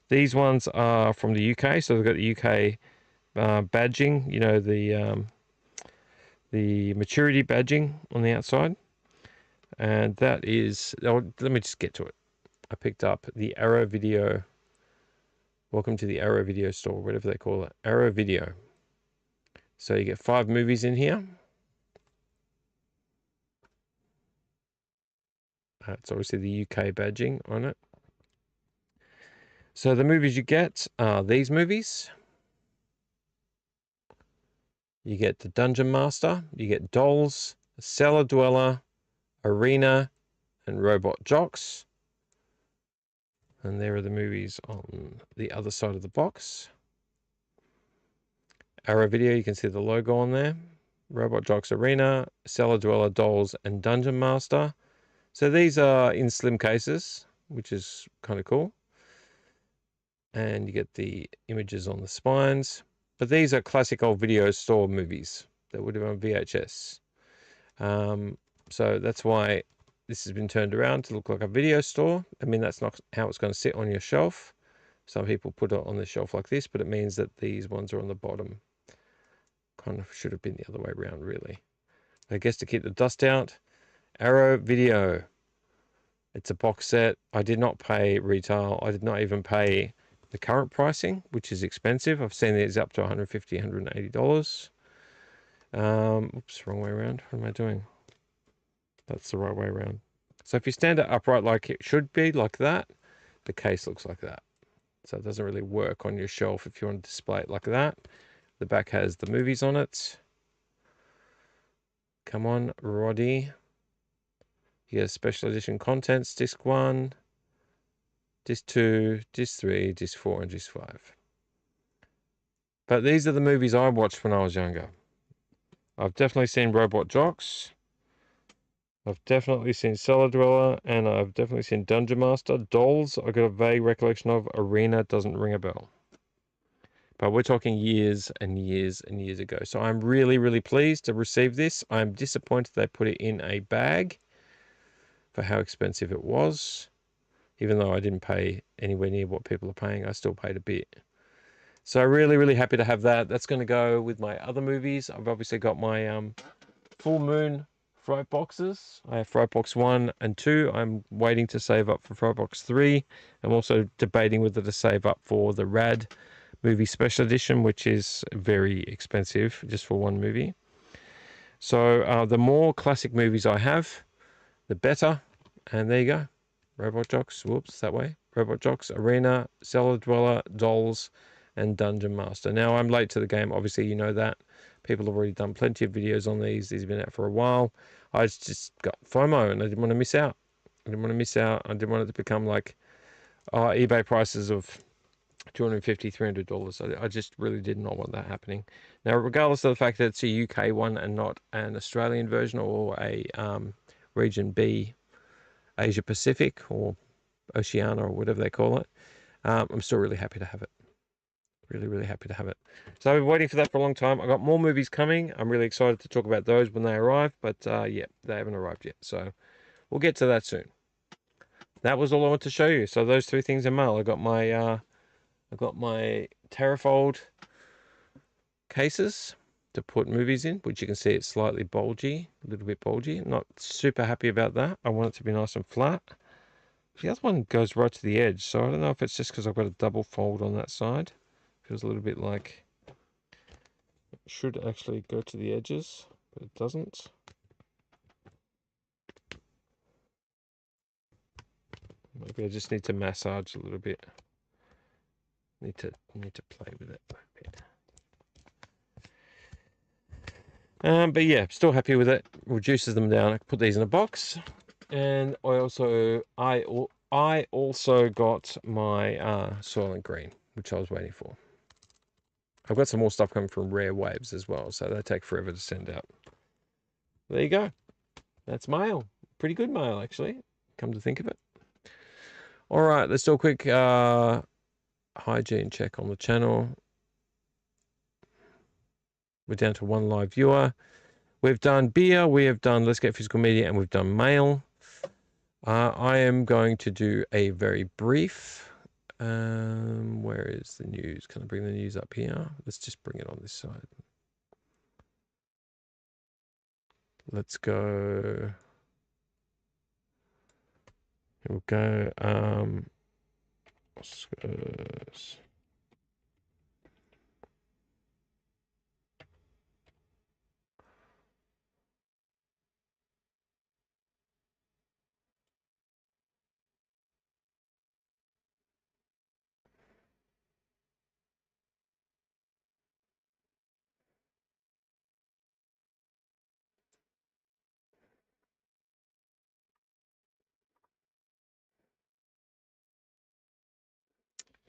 These ones are from the UK. So they've got the UK badging, you know, the maturity badging on the outside. And that is, oh, let me just get to it. I picked up the Arrow Video. Welcome to the Arrow Video store, whatever they call it. Arrow Video. So you get 5 movies in here. It's obviously the UK badging on it. So the movies you get are these movies. You get the Dungeon Master. You get Dolls, Cellar Dweller, Arena, and Robot Jocks. And there are the movies on the other side of the box. Arrow Video, you can see the logo on there. Robot Jocks Arena, Cellar Dweller, Dolls, and Dungeon Master. So these are in slim cases, which is kind of cool. And you get the images on the spines. But these are classic old video store movies that would have been on VHS. So that's why this has been turned around to look like a video store. I mean, that's not how it's going to sit on your shelf. Some people put it on the shelf like this, but it means that these ones are on the bottom. Kind of should have been the other way around, really. I guess to keep the dust out, Arrow Video. It's a box set. I did not pay retail. I did not even pay the current pricing, which is expensive. I've seen these up to $150, $180. Oops, wrong way around. What am I doing? That's the right way around. So if you stand it upright like it should be, like that, the case looks like that. So it doesn't really work on your shelf if you want to display it like that. The back has the movies on it. Come on, Roddy. You get special edition contents, disc 1, disc 2, disc 3, disc 4, and disc 5. But these are the movies I watched when I was younger. I've definitely seen Robot Jocks. I've definitely seen Cellar Dweller, and I've definitely seen Dungeon Master. Dolls, I got a vague recollection of. Arena doesn't ring a bell. But we're talking years and years and years ago. So I'm really, really pleased to receive this. I'm disappointed they put it in a bag for how expensive it was. Even though I didn't pay anywhere near what people are paying, I still paid a bit. So really, really happy to have that. That's going to go with my other movies. I've obviously got my Full Moon Fright Boxes. I have Fright Box 1 and 2. I'm waiting to save up for Fright Box 3. I'm also debating whether to save up for the Rad movie special edition, which is very expensive just for one movie. So the more classic movies I have, the better. And there you go. Robot Jocks, whoops, that way. Robot Jocks, Arena, Cellar Dweller, Dolls, and Dungeon Master. Now, I'm late to the game. Obviously, you know that. People have already done plenty of videos on these. These have been out for a while. I just got FOMO, and I didn't want to miss out. I didn't want to miss out. I didn't want it to become like eBay prices of $250, $300. I just really did not want that happening. Now, regardless of the fact that it's a UK one and not an Australian version or a Region B Asia Pacific or Oceania or whatever they call it, I'm still really happy to have it. Really, really happy to have it. So I've been waiting for that for a long time. I've got more movies coming. I'm really excited to talk about those when they arrive, but yeah, they haven't arrived yet. So we'll get to that soon. That was all I wanted to show you. So those 3 things in mail. I got my Terrafold cases to put movies in, which you can see it's slightly bulgy, a little bit bulgy. I'm not super happy about that. I want it to be nice and flat. The other one goes right to the edge, so I don't know if it's just because I've got a double fold on that side. Feels a little bit like it should actually go to the edges, but it doesn't. Maybe I just need to massage a little bit. Need to play with it a bit. But yeah, still happy with it. Reduces them down. I can put these in a box, and I also got my Soylent Green, which I was waiting for. I've got some more stuff coming from Rare Waves as well, so they take forever to send out. There you go. That's mail. Pretty good mail, actually, come to think of it. All right, let's do a quick hygiene check on the channel. We're down to 1 live viewer. We've done beer, we have done Let's Get Physical Media, and we've done mail. I am going to do a very brief. Where is the news? Can I bring the news up here? Let's just bring it on this side. Let's go. Here we go. Oscars.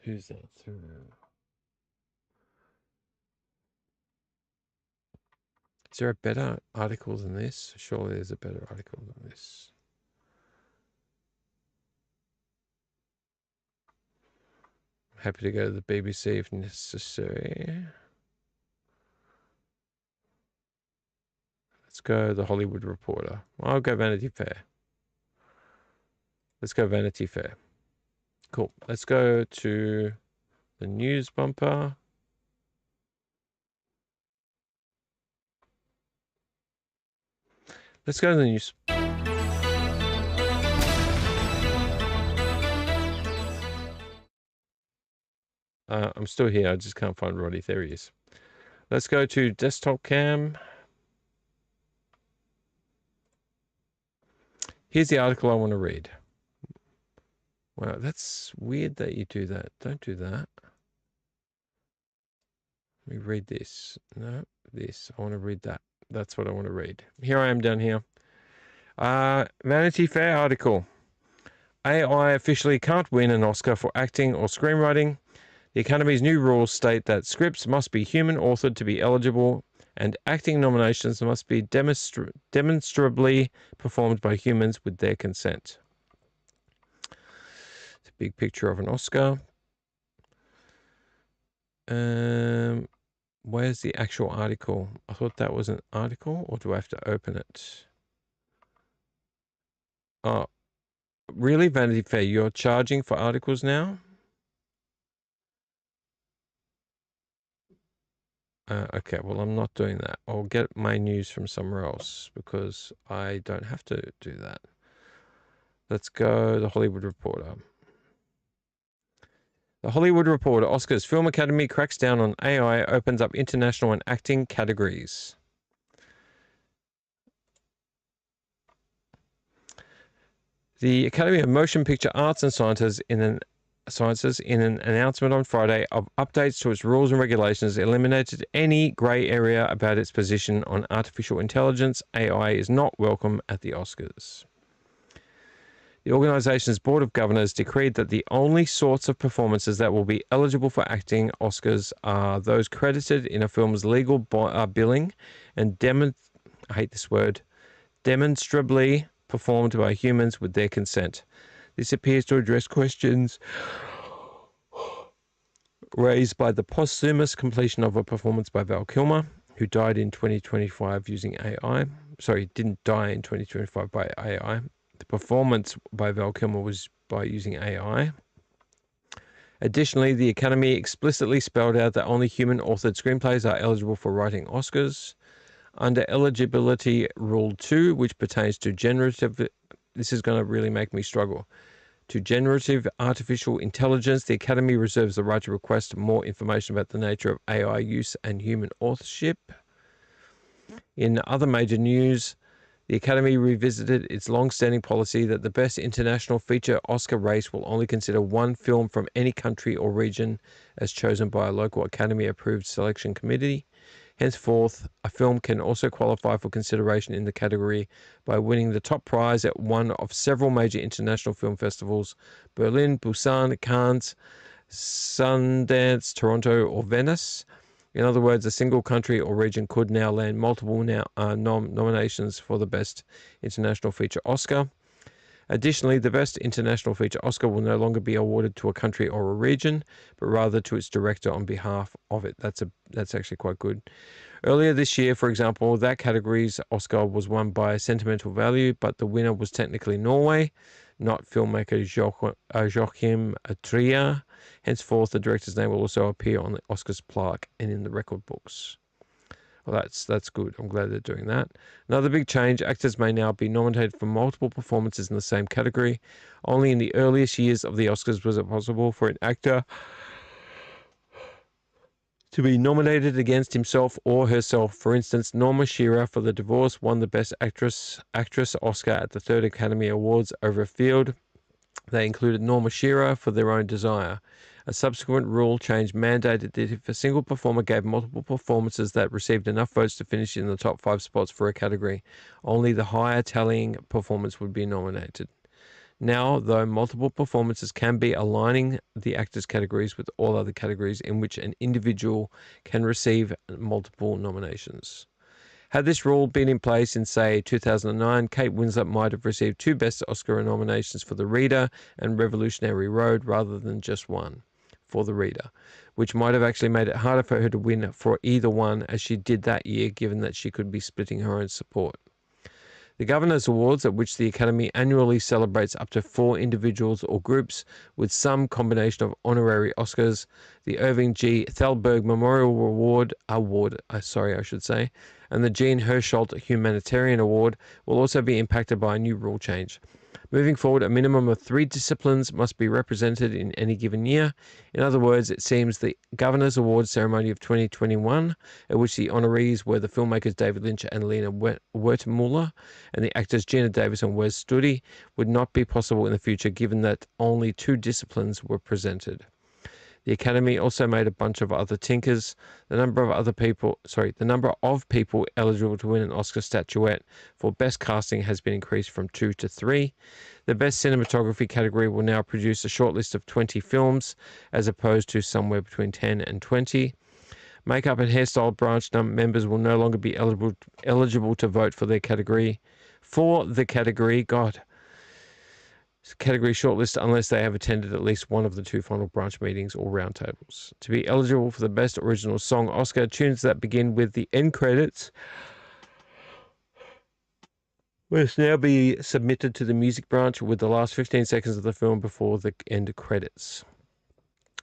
Who's that through? Is there a better article than this? Surely there's a better article than this. Happy to go to the BBC if necessary. Let's go the Hollywood Reporter. I'll go Vanity Fair. Let's go Vanity Fair. Cool. Let's go to the news bumper. Let's go to the news. I'm still here. I just can't find Roddy. There he is. Let's go to desktop cam. Here's the article I want to read. Wow, that's weird that you do that. Don't do that. Let me read this. No, this. I want to read that. That's what I want to read. Here I am down here. Vanity Fair article. AI officially can't win an Oscar for acting or screenwriting. The Academy's new rules state that scripts must be human-authored to be eligible, and acting nominations must be demonstrably performed by humans with their consent. It's a big picture of an Oscar. Where's the actual article? I thought that was an article, or do I have to open it? Oh, really, Vanity Fair? You're charging for articles now? Okay, well, I'm not doing that. I'll get my news from somewhere else because I don't have to do that. Let's go The Hollywood Reporter. The Hollywood Reporter, Oscars Film Academy cracks down on AI, opens up international and acting categories. The Academy of Motion Picture Arts and Sciences in an announcement on Friday of updates to its rules and regulations eliminated any grey area about its position on artificial intelligence. AI is not welcome at the Oscars. The organization's Board of Governors decreed that the only sorts of performances that will be eligible for acting Oscars are those credited in a film's legal billing and demonstrably performed by humans with their consent. This appears to address questions raised by the posthumous completion of a performance by Val Kilmer, who died in 2025 using AI. Sorry, didn't die in 2025 by AI. The performance by Val Kilmer was by using AI. Additionally, the Academy explicitly spelled out that only human-authored screenplays are eligible for writing Oscars. Under Eligibility Rule 2, which pertains to generative... This is going to really make me struggle. To generative artificial intelligence, the Academy reserves the right to request more information about the nature of AI use and human authorship. In other major news, the Academy revisited its long-standing policy that the Best International Feature Oscar race will only consider one film from any country or region as chosen by a local Academy-approved selection committee. Henceforth, a film can also qualify for consideration in the category by winning the top prize at one of several major international film festivals: Berlin, Busan, Cannes, Sundance, Toronto, or Venice. In other words, a single country or region could now land multiple nominations for the Best International Feature Oscar. Additionally, the Best International Feature Oscar will no longer be awarded to a country or a region, but rather to its director on behalf of it. That's actually quite good. Earlier this year, for example, that category's Oscar was won by Sentimental Value, but the winner was technically Norway, not filmmaker Joachim Trier. Henceforth, the director's name will also appear on the Oscars plaque and in the record books. Well, that's good. I'm glad they're doing that. Another big change, actors may now be nominated for multiple performances in the same category. Only in the earliest years of the Oscars was it possible for an actor to be nominated against himself or herself. For instance, Norma Shearer for The Divorce won the Best Actress Oscar at the Third Academy Awards over a field. They included Norma Shearer for Their Own Desire. A subsequent rule change mandated that if a single performer gave multiple performances that received enough votes to finish in the top 5 spots for a category, only the higher tallying performance would be nominated. Now, though, multiple performances can be aligning the actors' categories with all other categories in which an individual can receive multiple nominations. Had this rule been in place in, say, 2009, Kate Winslet might have received 2 Best Oscar nominations for The Reader and Revolutionary Road rather than just one for The Reader, which might have actually made it harder for her to win for either one as she did that year, given that she could be splitting her own support. The Governor's Awards, at which the Academy annually celebrates up to 4 individuals or groups with some combination of honorary Oscars, the Irving G. Thalberg Memorial Award, and the Jean Hersholt Humanitarian Award will also be impacted by a new rule change. Moving forward, a minimum of 3 disciplines must be represented in any given year. In other words, it seems the Governor's Awards ceremony of 2021, at which the honorees were the filmmakers David Lynch and Lena Wertmuller, and the actors Gina Davis and Wes Studi, would not be possible in the future given that only 2 disciplines were presented. The Academy also made a bunch of other tinkers. The number of people eligible to win an Oscar statuette for Best Casting has been increased from 2 to 3. The Best Cinematography category will now produce a short list of 20 films, as opposed to somewhere between 10 and 20. Makeup and hairstyle branch members will no longer be eligible to vote for their category. Category shortlist unless they have attended at least one of the 2 final branch meetings or roundtables. To be eligible for the Best Original Song Oscar, tunes that begin with the end credits must now be submitted to the music branch with the last 15 seconds of the film before the end credits.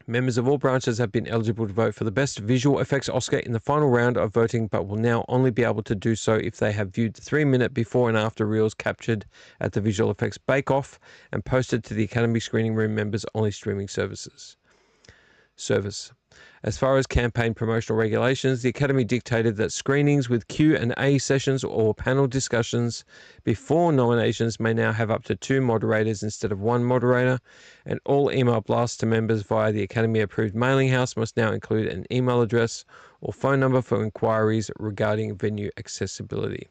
Members of all branches have been eligible to vote for the Best Visual Effects Oscar in the final round of voting, but will now only be able to do so if they have viewed the 3-minute before and after reels captured at the Visual Effects Bake-Off and posted to the Academy Screening Room members-only streaming service. As far as campaign promotional regulations, the Academy dictated that screenings with Q&A sessions or panel discussions before nominations may now have up to 2 moderators instead of 1 moderator, and all email blasts to members via the Academy-approved mailing house must now include an email address or phone number for inquiries regarding venue accessibility.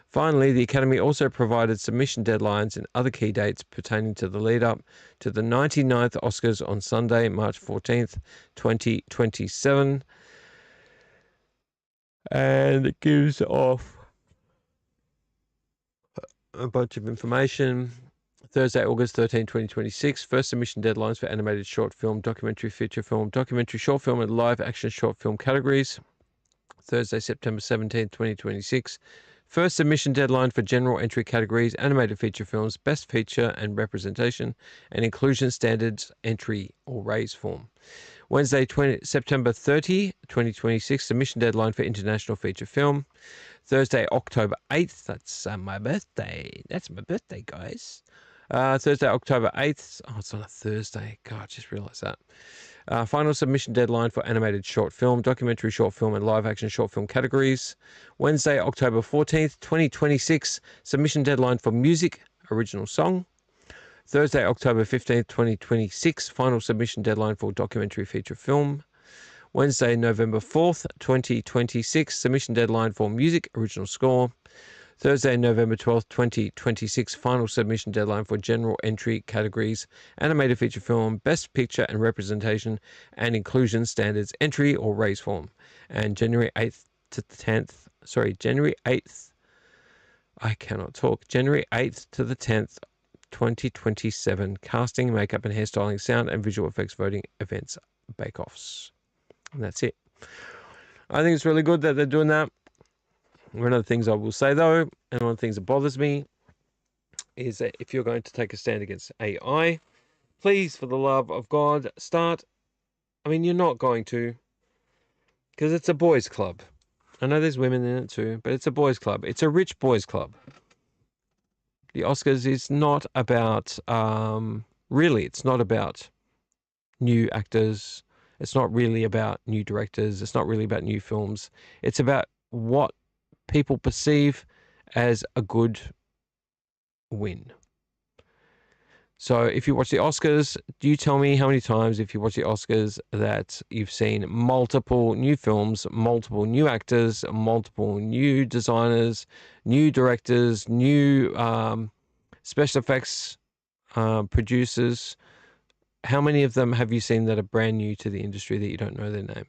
Finally, the Academy also provided submission deadlines and other key dates pertaining to the lead-up to the 99th Oscars on Sunday, March 14th, 2027. And it gives off a bunch of information. Thursday, August 13, 2026. First submission deadlines for animated short film, documentary feature film, documentary short film, and live action short film categories. Thursday, September 17, 2026. First submission deadline for general entry categories, animated feature films, best feature and representation, and inclusion standards entry or raise form. Wednesday, September 30, 2026, submission deadline for international feature film. Thursday, October 8th, that's my birthday. That's my birthday, guys. Thursday, October 8th. Oh, it's on a Thursday. God, I just realized that. Final submission deadline for animated short film, documentary short film, and live action short film categories. Wednesday, October 14th, 2026. Submission deadline for music, original song. Thursday, October 15th, 2026. Final submission deadline for documentary feature film. Wednesday, November 4th, 2026, submission deadline for music, original score. Thursday, November 12th, 2026, final submission deadline for general entry categories, animated feature film, best picture and representation and inclusion standards, entry or raise form. And January 8th to the 10th, January 8th, January 8th to the 10th, 2027, casting, makeup and hairstyling, sound and visual effects voting events, bake-offs. And that's it. I think it's really good that they're doing that. One of the things I will say, though, and one of the things that bothers me, is that if you're going to take a stand against AI, please, for the love of God, start. I mean, you're not going to, because it's a boys' club. I know there's women in it too, but it's a boys' club. It's a rich boys' club. The Oscars is not about, really, it's not about new actors. It's not really about new directors. It's not really about new films. It's about what people perceive as a good win. So if you watch the Oscars, do you tell me how many times, if you watch the Oscars, that you've seen multiple new films, multiple new actors, multiple new designers, new directors, new special effects producers? How many of them have you seen that are brand new to the industry that you don't know their name?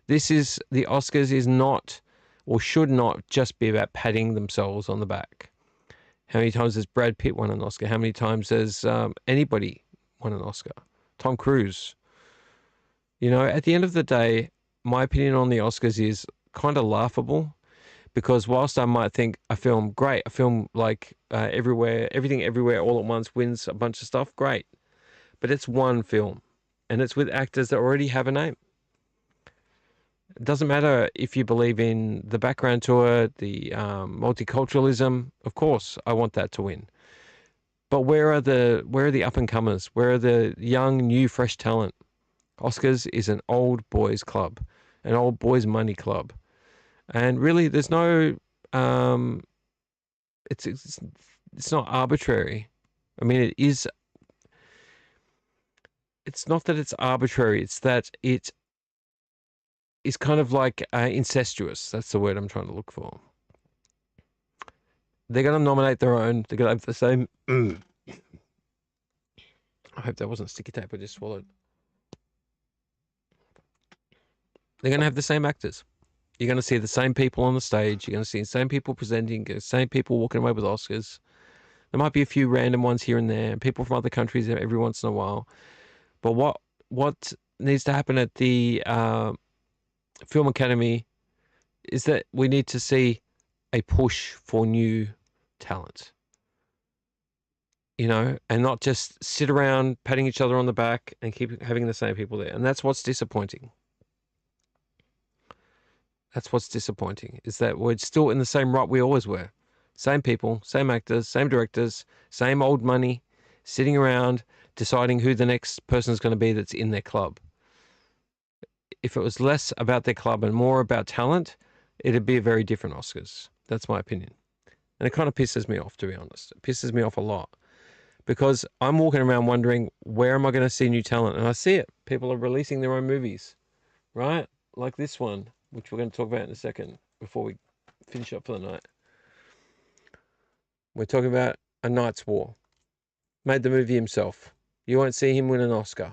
The Oscars is not, or should not, just be about patting themselves on the back. How many times has Brad Pitt won an Oscar? How many times has anybody won an Oscar? Tom Cruise. You know, at the end of the day, my opinion on the Oscars is kind of laughable, because whilst I might think a film, great, a film like Everything Everywhere All at Once wins a bunch of stuff, great. But it's one film, and it's with actors that already have a name. It doesn't matter if you believe in the background tour, the multiculturalism. Of course, I want that to win. But where are the up and comers? Where are the young, new, fresh talent? Oscars is an old boys club, an old boys money club, and really, there's no. It's not arbitrary. I mean, it is. It's not that it's arbitrary. It's that it is kind of like incestuous. That's the word I'm trying to look for. They're going to nominate their own. They're going to have the same. I hope that wasn't sticky tape I just swallowed. They're going to have the same actors. You're going to see the same people on the stage. You're going to see the same people presenting, the same people walking away with Oscars. There might be a few random ones here and there, people from other countries every once in a while. But what needs to happen at the Film Academy is that we need to see a push for new talent, you know, and not just sit around patting each other on the back and keep having the same people there. And that's what's disappointing. That's what's disappointing, is that we're still in the same rut we always were. Same people, same actors, same directors, same old money, sitting around deciding who the next person is going to be that's in their club. If it was less about their club and more about talent, it'd be a very different Oscars. That's my opinion. And it kind of pisses me off, to be honest. It pisses me off a lot, because I'm walking around wondering, where am I going to see new talent? And I see it. People are releasing their own movies, right? Like this one, which we're going to talk about in a second before we finish up for the night. We're talking about A Knight's War. Made the movie himself. You won't see him win an Oscar.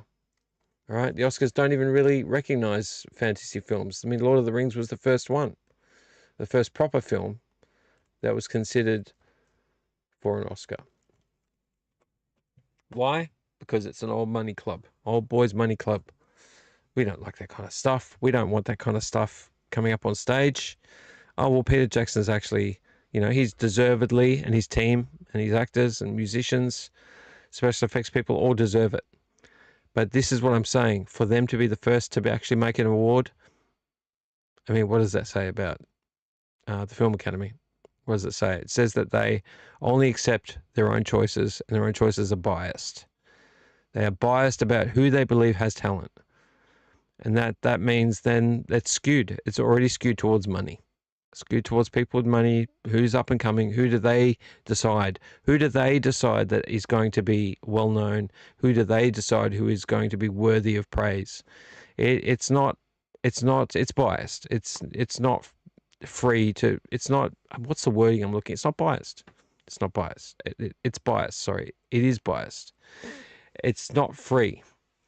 All right? The Oscars don't even really recognize fantasy films. I mean, Lord of the Rings was the first one. The first proper film that was considered for an Oscar. Why? Because it's an old money club. Old boys money club. We don't like that kind of stuff. We don't want that kind of stuff coming up on stage. Oh, well, Peter Jackson's actually, you know, he's deservedly, and his team and his actors and musicians, special effects people, all deserve it. But this is what I'm saying. For them to be the first to actually make an award, I mean, what does that say about the Film Academy? What does it say? It says that they only accept their own choices, and their own choices are biased. They are biased about who they believe has talent. And that means then it's skewed. It's already skewed towards money. Skewed towards people with money. Who's up and coming? Who do they decide? Who do they decide that is going to be well known? Who do they decide who is going to be worthy of praise? It's not it's not. It's biased. It's not free to. It's not. What's the wording I'm looking? It's not biased. It's not biased. It's biased. Sorry, it is biased. It's not free.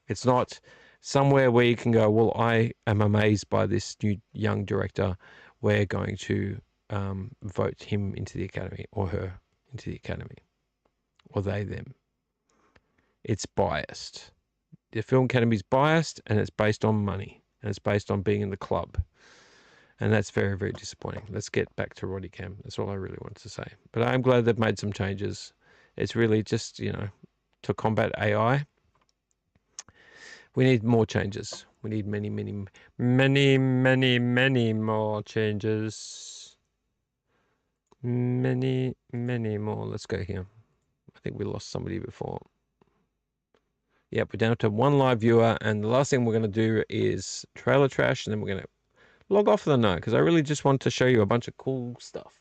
It's not somewhere where you can go, well, I am amazed by this new young director. We're going to vote him into the Academy or her into the Academy, or they, them. It's biased. The Film Academy is biased, and it's based on money, and it's based on being in the club. And that's very, very disappointing. Let's get back to Roddy Cam. That's all I really wanted to say. But I'm glad they've made some changes. It's really just, to combat AI. We need more changes. We need many, many, many, many, many more changes. Many, many more. Let's go here. I think we lost somebody before. Yep, we're down to one live viewer. And the last thing we're going to do is trailer trash. And then we're going to log off for the night, because I really just wanted to show you a bunch of cool stuff.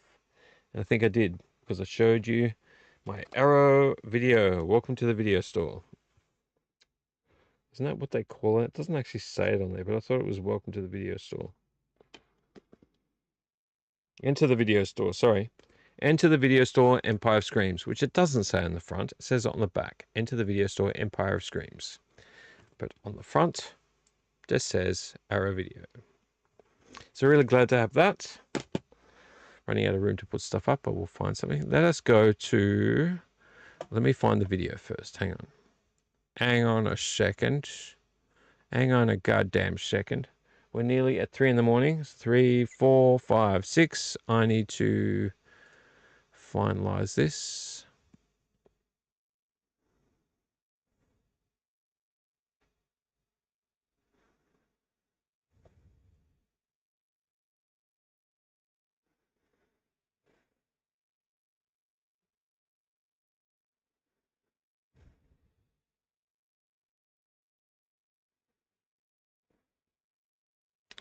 And I think I did, because I showed you my Arrow video. Welcome to the video store. Isn't that what they call it? It doesn't actually say it on there, but I thought it was welcome to the video store. Enter the video store, sorry. Enter the video store, Empire of Screams, which it doesn't say on the front. It says it on the back. Enter the video store, Empire of Screams. But on the front, it just says Arrow Video. So really glad to have that. Running out of room to put stuff up, but we'll find something. Let us go to... Let me find the video first. Hang on. Hang on a second. Hang on a goddamn second. We're nearly at 3 in the morning. 3, 4, 5, 6. I need to finalize this.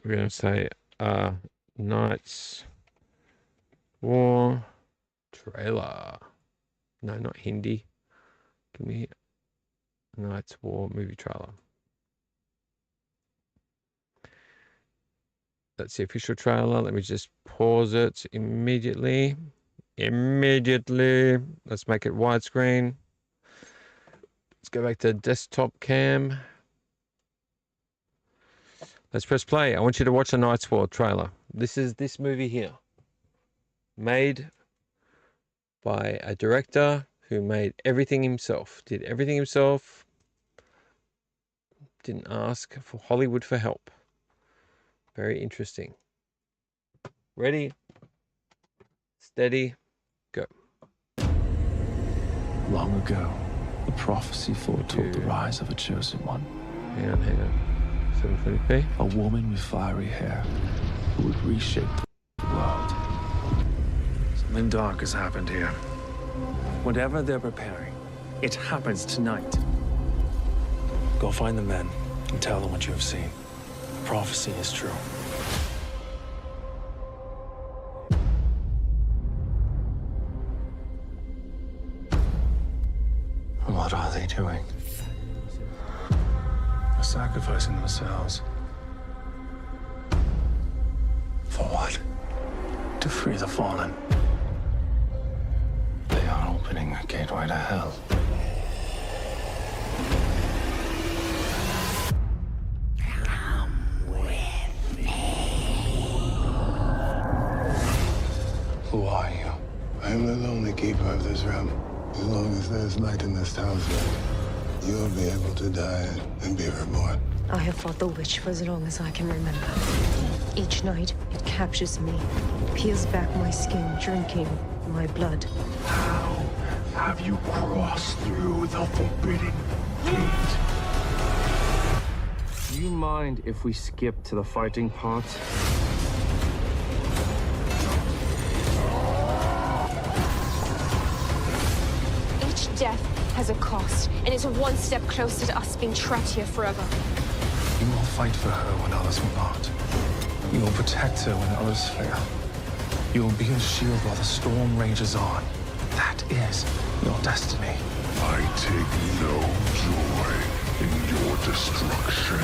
We're going to say Knights War trailer. No, not Hindi. Give me Knights War movie trailer. That's the official trailer. Let me just pause it immediately. Let's make it widescreen. Let's go back to desktop cam. Let's press play. I want you to watch the Night's War trailer. This is this movie here. Made by a director who made everything himself. Did everything himself. Didn't ask for Hollywood for help. Very interesting. Ready? Steady. Go. Long ago, the prophecy foretold the rise of a chosen one. Hang on. 720p. A woman with fiery hair who would reshape the world. Something dark has happened here. Whatever they're preparing, it happens tonight. Go find the men and tell them what you have seen. The prophecy is true. What are they doing? They're sacrificing themselves. For what? To free the fallen. They are opening a gateway to hell. Who are you? I am the lonely keeper of this realm. As long as there is light in this talisman, you will be able to die and be reborn. I have fought the witch for as long as I can remember. Each night, it captures me, peels back my skin, drinking my blood. How have you crossed through the forbidden gate? Do you mind if we skip to the fighting part? Each death has a cost, and is one step closer to us being trapped here forever. You will fight for her when others will not. You will protect her when others fail. You will be a shield while the storm rages on. That is your destiny. I take no joy in your destruction.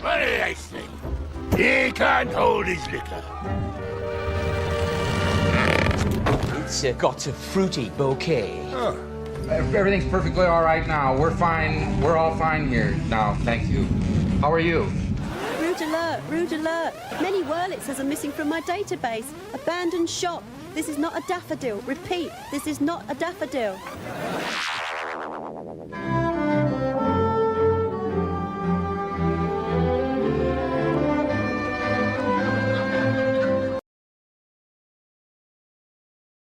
What do they think? He can't hold his liquor. It's got a fruity bouquet. Oh. Everything's perfectly all right now. We're fine. We're all fine here now. Thank you. How are you? Rude alert, rude alert. Many Wurlitzers are missing from my database. Abandoned shop. This is not a daffodil. Repeat, this is not a daffodil.